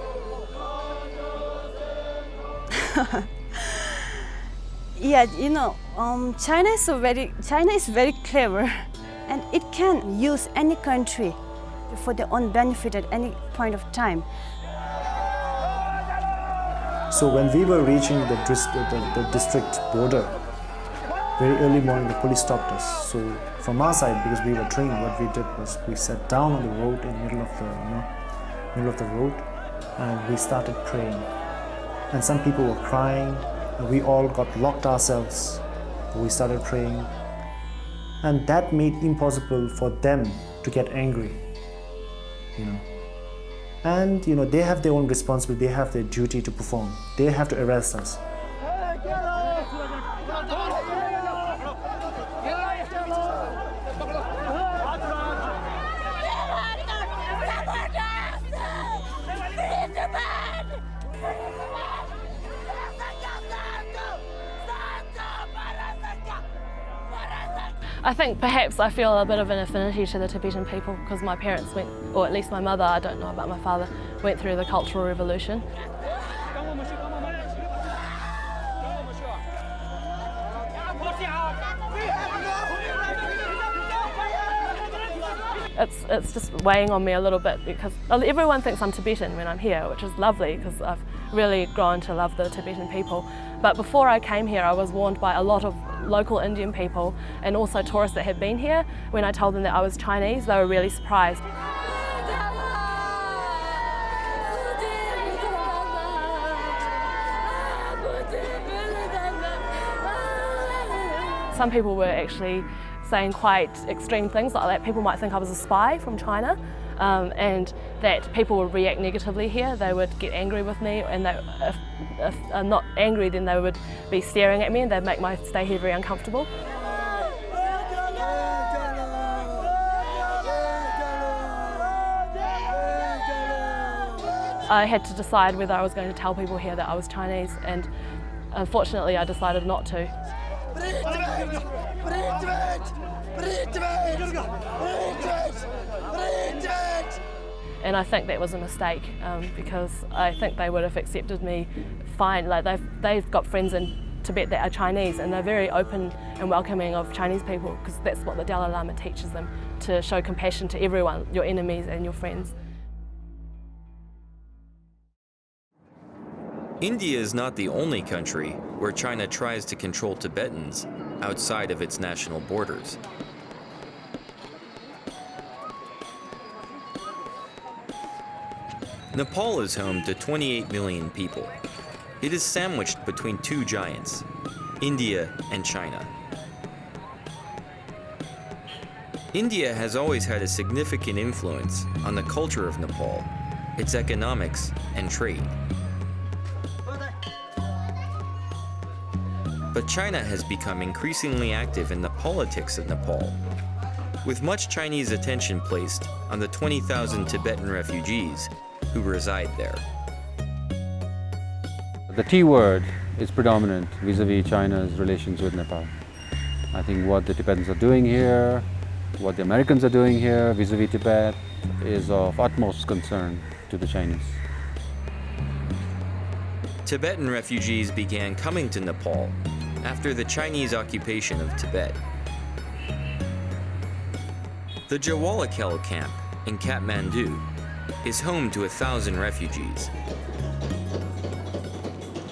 Yeah, China is very clever, and it can use any country for their own benefit at any point of time. So when we were reaching the district border, very early morning the police stopped us. So from our side, because we were trained, what we did was we sat down on the road in the middle of the road, and we started praying. And some people were crying, and we all got locked ourselves. We started praying, and that made it impossible for them to get angry. And they have their own responsibility, they have their duty to perform. They have to arrest us. I think perhaps I feel a bit of an affinity to the Tibetan people because my parents went, or at least my mother, I don't know about my father, went through the Cultural Revolution. It's just weighing on me a little bit because everyone thinks I'm Tibetan when I'm here, which is lovely because I've really grown to love the Tibetan people. But before I came here, I was warned by a lot of local Indian people and also tourists that had been here. When I told them that I was Chinese, they were really surprised. Some people were actually saying quite extreme things, like people might think I was a spy from China, and that people would react negatively here. They would get angry with me, and if I'm not angry, then they would be staring at me and they'd make my stay here very uncomfortable. I had to decide whether I was going to tell people here that I was Chinese, and unfortunately I decided not to. And I think that was a mistake because I think they would have accepted me fine. Like they've got friends in Tibet that are Chinese, and they're very open and welcoming of Chinese people because that's what the Dalai Lama teaches them, to show compassion to everyone, your enemies and your friends. India is not the only country where China tries to control Tibetans outside of its national borders. Nepal is home to 28 million people. It is sandwiched between two giants, India and China. India has always had a significant influence on the culture of Nepal, its economics and trade. But China has become increasingly active in the politics of Nepal, with much Chinese attention placed on the 20,000 Tibetan refugees who reside there. The T word is predominant vis-a-vis China's relations with Nepal. I think what the Tibetans are doing here, what the Americans are doing here vis-a-vis Tibet is of utmost concern to the Chinese. Tibetan refugees began coming to Nepal after the Chinese occupation of Tibet. The Jawalakel camp in Kathmandu is home to 1,000 refugees,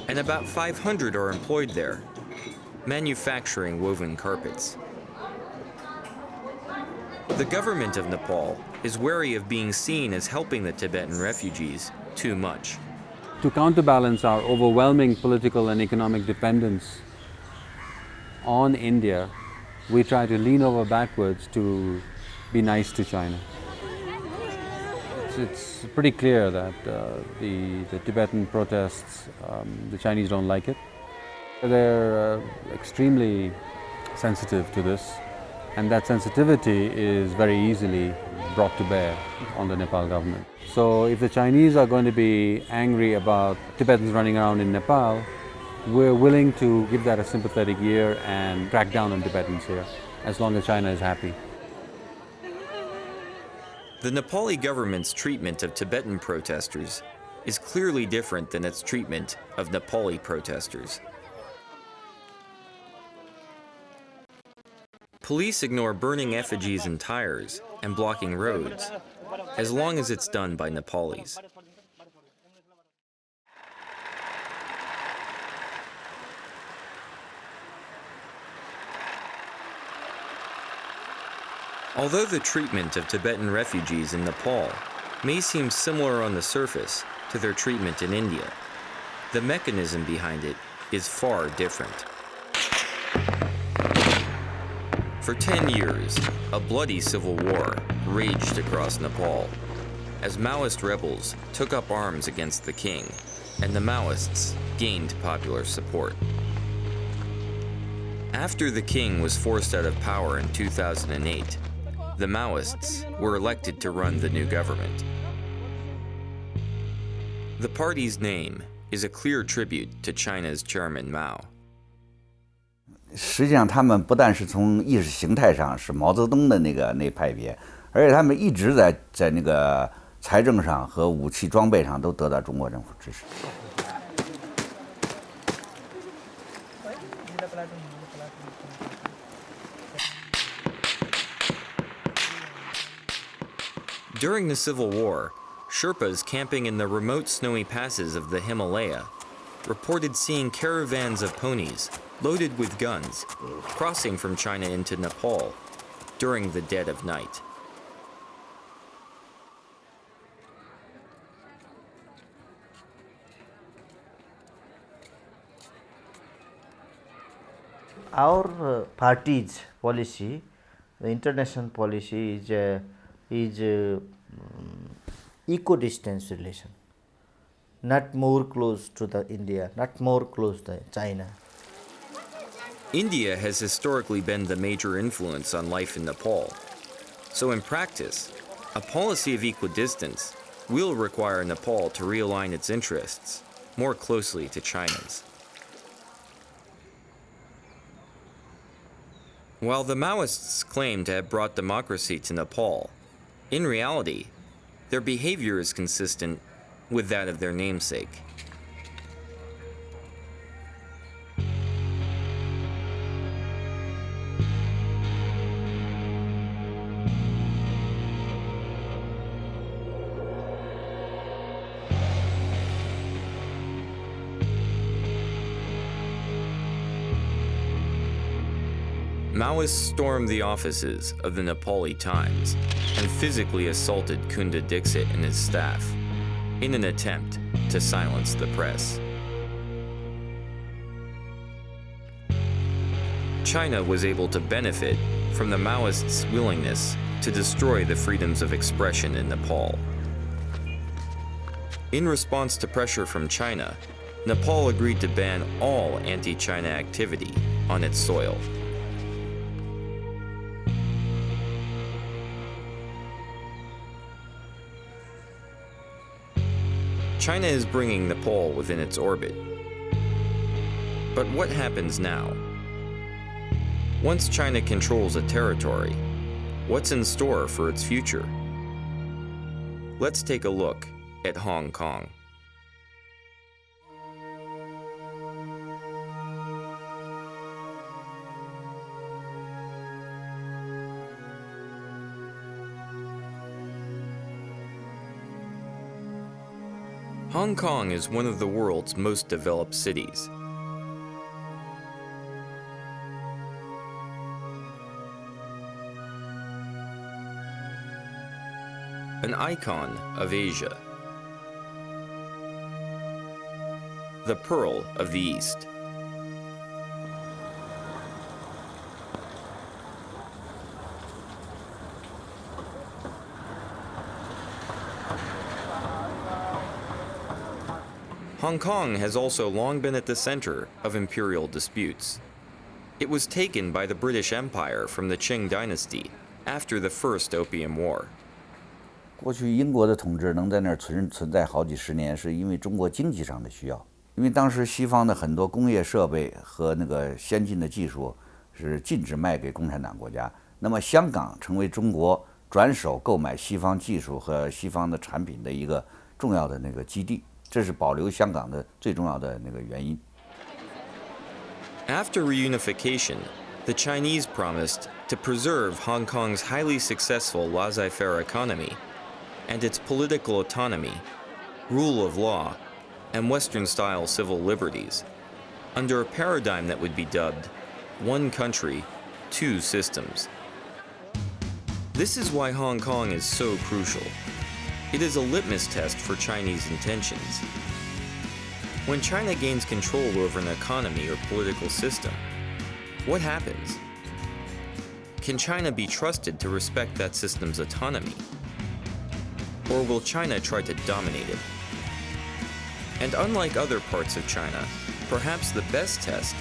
and about 500 are employed there, manufacturing woven carpets. The government of Nepal is wary of being seen as helping the Tibetan refugees too much. To counterbalance our overwhelming political and economic dependence on India, we try to lean over backwards to be nice to China. It's pretty clear that the Tibetan protests, the Chinese don't like it. They're extremely sensitive to this, and that sensitivity is very easily brought to bear on the Nepal government. So if the Chinese are going to be angry about Tibetans running around in Nepal, we're willing to give that a sympathetic ear and crack down on Tibetans here, as long as China is happy. The Nepali government's treatment of Tibetan protesters is clearly different than its treatment of Nepali protesters. Police ignore burning effigies and tires and blocking roads, as long as it's done by Nepalis. Although the treatment of Tibetan refugees in Nepal may seem similar on the surface to their treatment in India, the mechanism behind it is far different. For 10 years, a bloody civil war raged across Nepal as Maoist rebels took up arms against the king, and the Maoists gained popular support. After the king was forced out of power in 2008, the Maoists were elected to run the new government. The party's name is a clear tribute to China's Chairman Mao. 实际上，他们不但是从意识形态上是毛泽东的那派别，而且他们一直在那个财政上和武器装备上都得到中国政府支持。 During the Civil War, Sherpas camping in the remote snowy passes of the Himalaya reported seeing caravans of ponies loaded with guns crossing from China into Nepal during the dead of night. Our party's policy, the international policy, is equidistance relation, not more close to the India, not more close to China. India has historically been the major influence on life in Nepal. So in practice, a policy of equidistance will require Nepal to realign its interests more closely to China's. While the Maoists claim to have brought democracy to Nepal, in reality, their behavior is consistent with that of their namesake. Maoists stormed the offices of the Nepali Times and physically assaulted Kunda Dixit and his staff, in an attempt to silence the press. China was able to benefit from the Maoists' willingness to destroy the freedoms of expression in Nepal. In response to pressure from China, Nepal agreed to ban all anti-China activity on its soil. China is bringing Nepal within its orbit. But what happens now? Once China controls a territory, what's in store for its future? Let's take a look at Hong Kong. Hong Kong is one of the world's most developed cities. An icon of Asia. The Pearl of the East. Hong Kong has also long been at the center of imperial disputes. It was taken by the British Empire from the Qing dynasty after the First Opium War. 过去英国的统治能在那儿存在好几十年，是因为中国经济上的需要。因为当时西方的很多工业设备和那个先进的技术是禁止卖给共产党国家，那么香港成为中国转手购买西方技术和西方的产品的一个重要的那个基地，这是保留香港的最重要的那个原因。After reunification, the Chinese promised to preserve Hong Kong's highly successful laissez-faire economy and its political autonomy, rule of law, and Western-style civil liberties, under a paradigm that would be dubbed one country, two systems. This is why Hong Kong is so crucial. It is a litmus test for Chinese intentions. When China gains control over an economy or political system, what happens? Can China be trusted to respect that system's autonomy? Or will China try to dominate it? And unlike other parts of China, perhaps the best test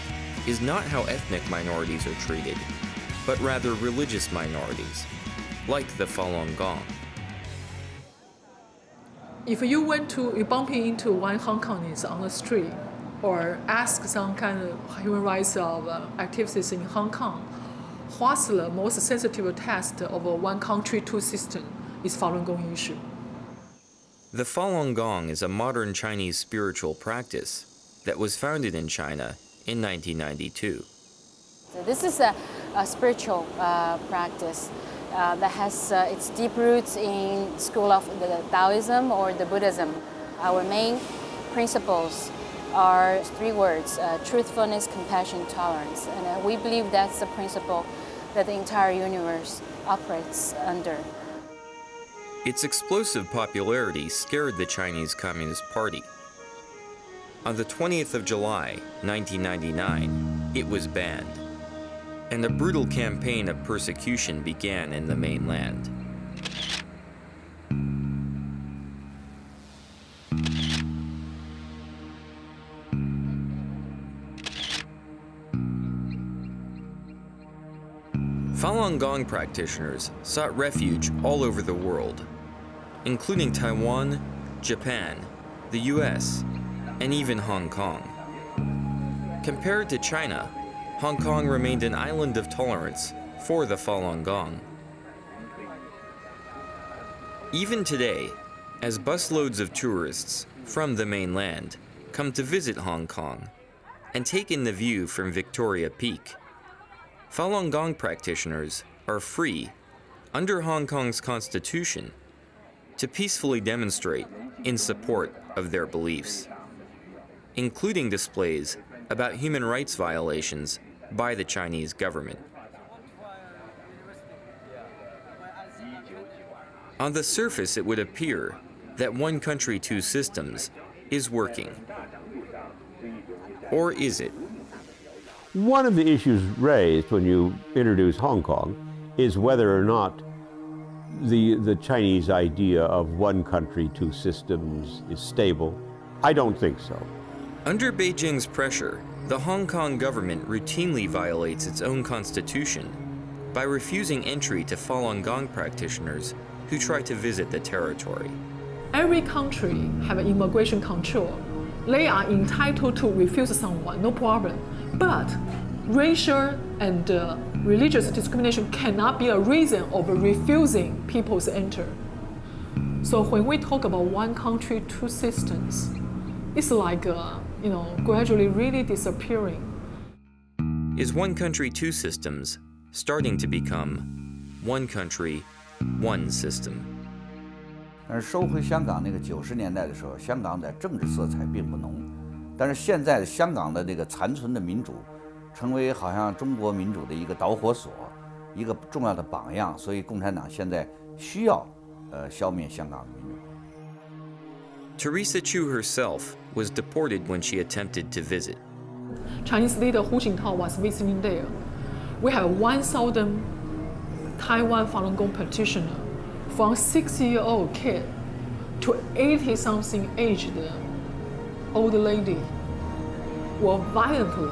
is not how ethnic minorities are treated, but rather religious minorities, like the Falun Gong. If you bumping into one Hong Kongese on the street, or ask some kind of human rights activists in Hong Kong, what's the most sensitive test of a one country, two system is Falun Gong issue. The Falun Gong is a modern Chinese spiritual practice that was founded in China in 1992. So this is a spiritual practice that has its deep roots in school of the Taoism or the Buddhism. Our main principles are three words: truthfulness, compassion, tolerance. And we believe that's the principle that the entire universe operates under. Its explosive popularity scared the Chinese Communist Party. On the 20th of July, 1999, it was banned, and a brutal campaign of persecution began in the mainland. Falun Gong practitioners sought refuge all over the world, including Taiwan, Japan, the US, and even Hong Kong. Compared to China, Hong Kong remained an island of tolerance for the Falun Gong. Even today, as busloads of tourists from the mainland come to visit Hong Kong and take in the view from Victoria Peak, Falun Gong practitioners are free, under Hong Kong's constitution, to peacefully demonstrate in support of their beliefs, including displays about human rights violations by the Chinese government. On the surface, it would appear that one country, two systems is working? Or is it? One of the issues raised when you introduce Hong Kong is whether or not the Chinese idea of one country, two systems is stable. I don't think so. Under Beijing's pressure, the Hong Kong government routinely violates its own constitution by refusing entry to Falun Gong practitioners who try to visit the territory. Every country have immigration control. They are entitled to refuse someone, no problem. But racial and religious discrimination cannot be a reason of refusing people to enter. So when we talk about one country, two systems, it's like gradually really disappearing. Is one country, two systems starting to become one country, one system? 但是收回香港那个90年代的时候，香港的政治色彩并不浓，但是现在的香港的这个残存的民主，成为好像中国民主的一个导火索，一个重要的榜样，所以共产党现在需要消灭香港的民主。Teresa Chu herself was deported when she attempted to visit. Chinese leader Hu Jintao was visiting there. We have 1,000 Taiwan Falun Gong practitioners, from 6-year-old kid to 80-something aged old lady, were violently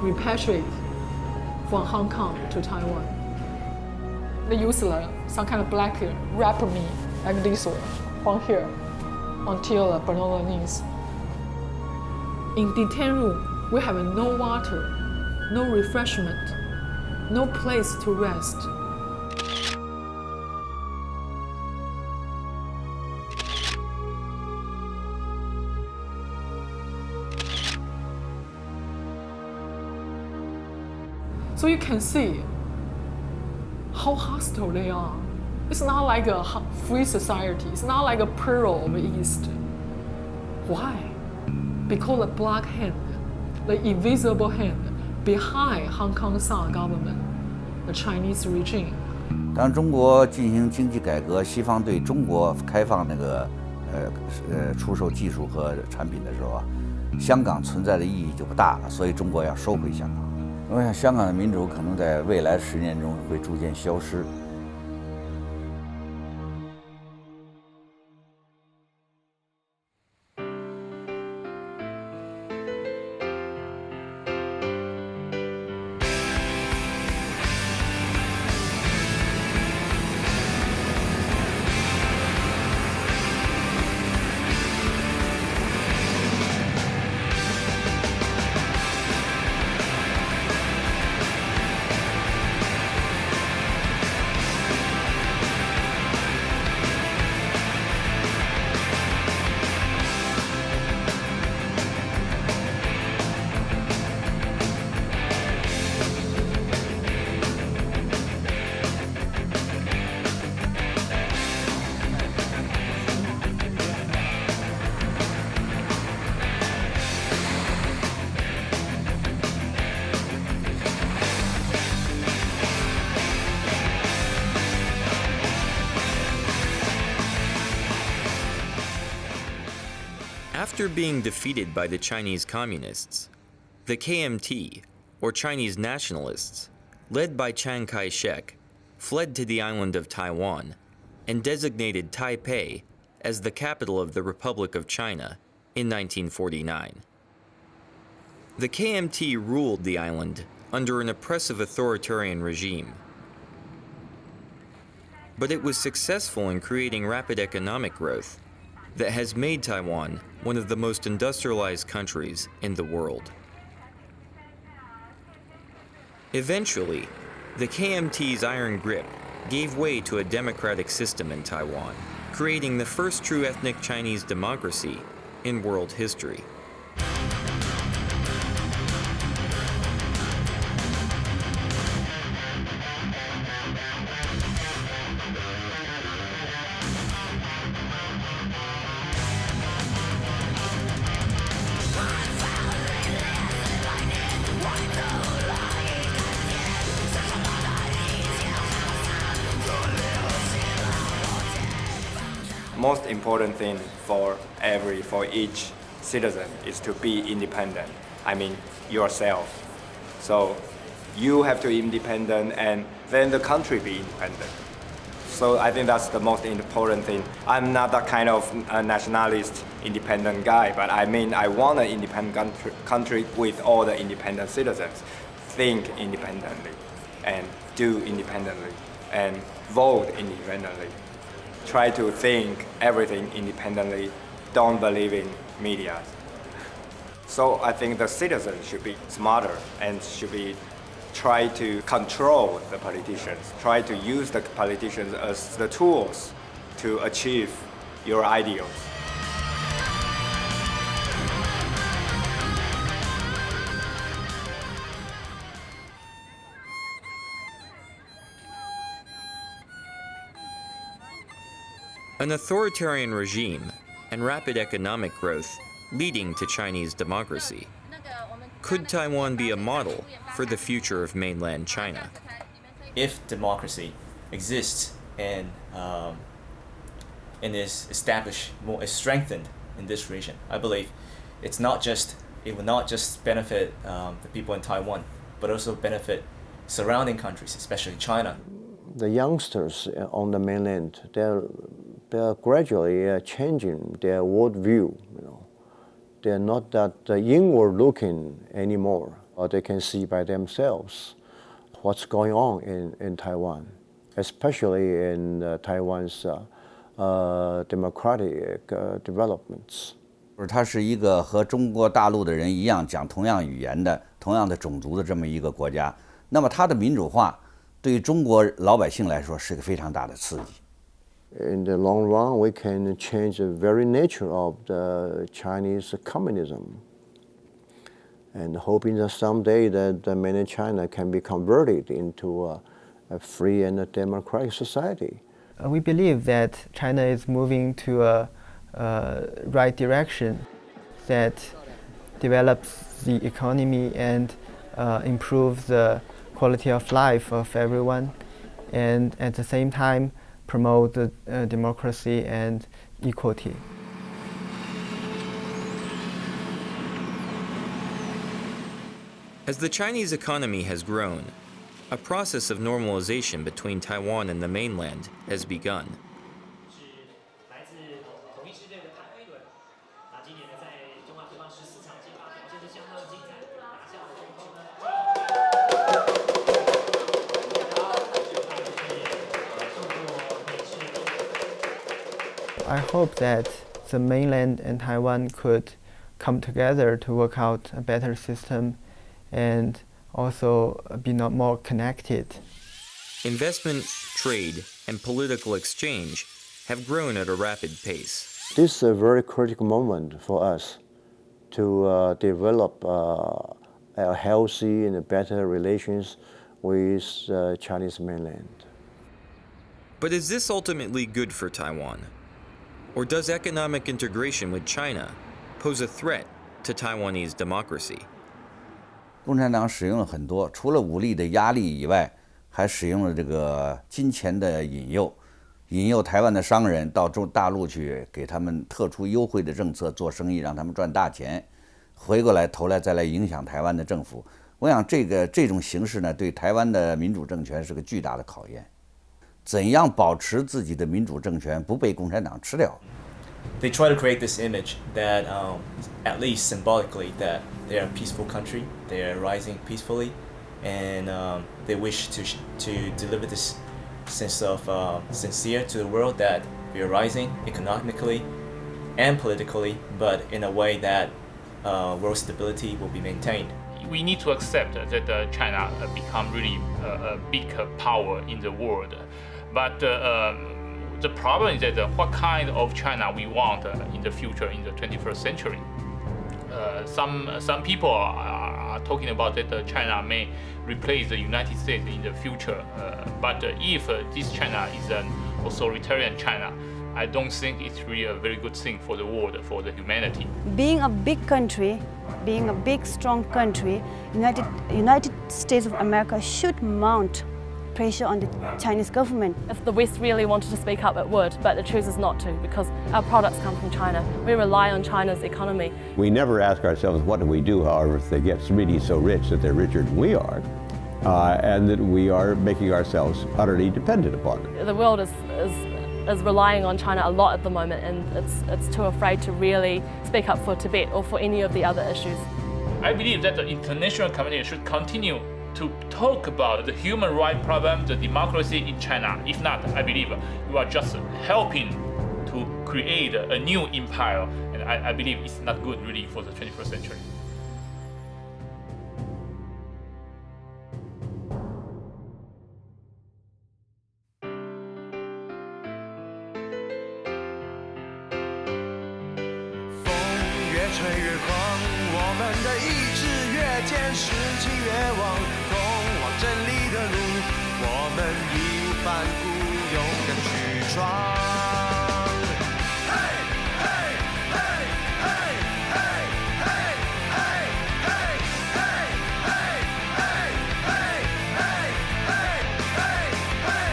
repatriated from Hong Kong to Taiwan. They used some kind of black wrap me like this one, from here until below the knees. In detention room, we have no water, no refreshment, no place to rest. So you can see how hostile they are. It's not like a free society. It's not like a Pearl of the East. Why? Because the black hand, the invisible hand behind Hong Kong Tsar government, the Chinese regime. 当中国进行经济改革，西方对中国开放那个出售技术和产品的时候啊，香港存在的意义就不大了，所以中国要收回香港。我想香港的民主可能在未来10年中会逐渐消失。After being defeated by the Chinese Communists, the KMT, or Chinese nationalists, led by Chiang Kai-shek, fled to the island of Taiwan and designated Taipei as the capital of the Republic of China in 1949. The KMT ruled the island under an oppressive authoritarian regime, but it was successful in creating rapid economic growth that has made Taiwan one of the most industrialized countries in the world. Eventually, the KMT's iron grip gave way to a democratic system in Taiwan, creating the first true ethnic Chinese democracy in world history. most important thing for each citizen is to be independent. I mean, yourself. So you have to be independent, and then the country be independent. So I think that's the most important thing. I'm not that kind of nationalist independent guy, but I mean I want an independent country with all the independent citizens. Think independently, and do independently, and vote independently. Try to think everything independently. Don't believe in media. So I think the citizens should be smarter and should be try to control the politicians, try to use the politicians as the tools to achieve your ideals. An authoritarian regime and rapid economic growth leading to Chinese democracy. Could Taiwan be a model for the future of mainland China? If democracy exists and is established, more is strengthened in this region, I believe it will not just benefit the people in Taiwan, but also benefit surrounding countries, especially China. The youngsters on the mainland, they're gradually changing their worldview. They're not that inward-looking anymore. They can see by themselves what's going on in Taiwan, especially in Taiwan's democratic developments. 它是一个和中国大陆的人一样讲同样语言的、同样的种族的这么一个国家，那么它的民主化对于中国老百姓来说是个非常大的刺激。In the long run, we can change the very nature of the Chinese communism, and hoping that someday that the mainland China can be converted into a free and a democratic society. We believe that China is moving to a right direction that develops the economy and improves the quality of life of everyone, and at the same time promote democracy and equality. As the Chinese economy has grown, a process of normalization between Taiwan and the mainland has begun. I hope that the mainland and Taiwan could come together to work out a better system and also be more connected. Investment, trade, and political exchange have grown at a rapid pace. This is a very critical moment for us to develop a healthy and better relations with Chinese mainland. But is this ultimately good for Taiwan? Or does economic integration with China pose a threat to Taiwanese democracy? 共产党使用了很多，除了武力的压力以外，还使用了这个金钱的引诱，引诱台湾的商人到大陆去，给他们特殊优惠的政策做生意，让他们赚大钱，回过来头来再来影响台湾的政府。我想这种形式呢，对台湾的民主政权是个巨大的考验。怎样保持自己的民主政权不被共产党吃掉？ They try to create this image that, at least symbolically, that they are a peaceful country, they are rising peacefully, and they wish to deliver this sense of sincere to the world that we are rising economically and politically, but in a way that world stability will be maintained. We need to accept that China become really a big power in the world, but the problem is that what kind of China we want in the future, in the 21st century. Some people are talking about that China may replace the United States in the future, but if this China is an authoritarian China, I don't think it's really a very good thing for the world, for the humanity. Being a big country, being a big strong country, United States of America should mount pressure on the Chinese government. If the West really wanted to speak up, it would, but it chooses not to because our products come from China. We rely on China's economy. We never ask ourselves, what do we do, however, if they get really so rich that they're richer than we are, and that we are making ourselves utterly dependent upon them. The world is relying on China a lot at the moment, and it's too afraid to really speak up for Tibet or for any of the other issues. I believe that the international community should continue to talk about the human rights problem, the democracy in China. If not, I believe you are just helping to create a new empire, and I believe it's not good really for the 21st century.吹越狂，我们的意志越坚，士气越旺，通往真理的路，我们义无反顾，勇敢去闯。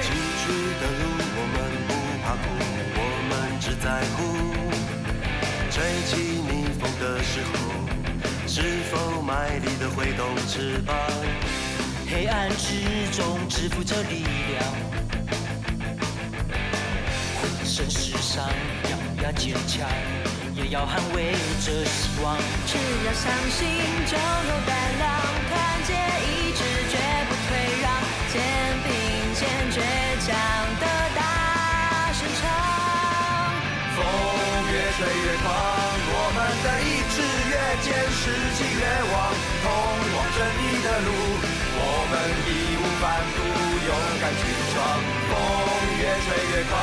崎岖的路，我们不怕苦，我们只在乎吹起逆风的时候，是否卖力地挥动翅膀？黑暗之中支付着力量，浑身是伤，咬牙坚强，也要捍卫着希望。只要相信，就有胆量，团结一致，绝不退让，肩并肩，倔强的大声唱。风越吹越狂，我们的意志越坚，士气越旺，通往正义的路，我们义无反顾，勇敢去闯。风越吹越狂，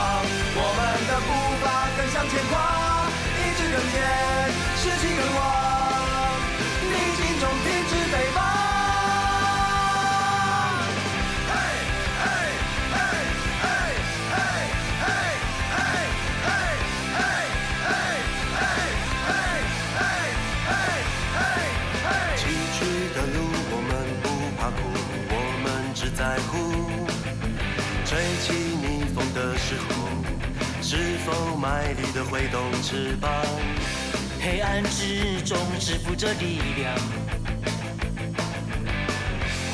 我们的步伐更向前跨，意志更坚，士气更旺，逆境中停止北方。在乎吹起逆风的时候，是否卖力地挥动翅膀？黑暗之中支付着力量，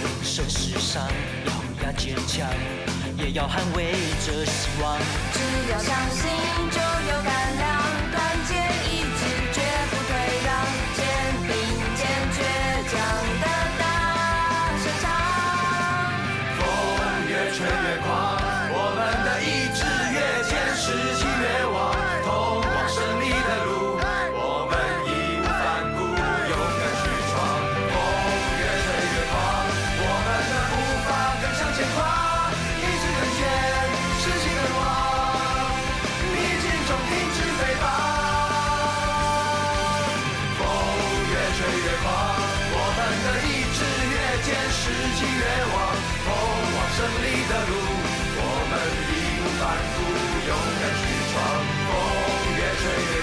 浑身是伤，咬牙坚强，也要捍卫着希望。只要相信，就有胆量，团结一致，绝不退让，肩并肩，倔强的大声唱。越吹越狂，我们的意志越坚，士气越旺，通往胜利的路，我们义无反顾，勇敢去闯。风越吹越狂，我们的步伐更向前跨，意志更坚，士气更旺，逆境中停止北方。风越吹越狂，我们的意志越坚，士气越旺，通往胜利的路，我们义无反顾，勇敢去闯。风越吹越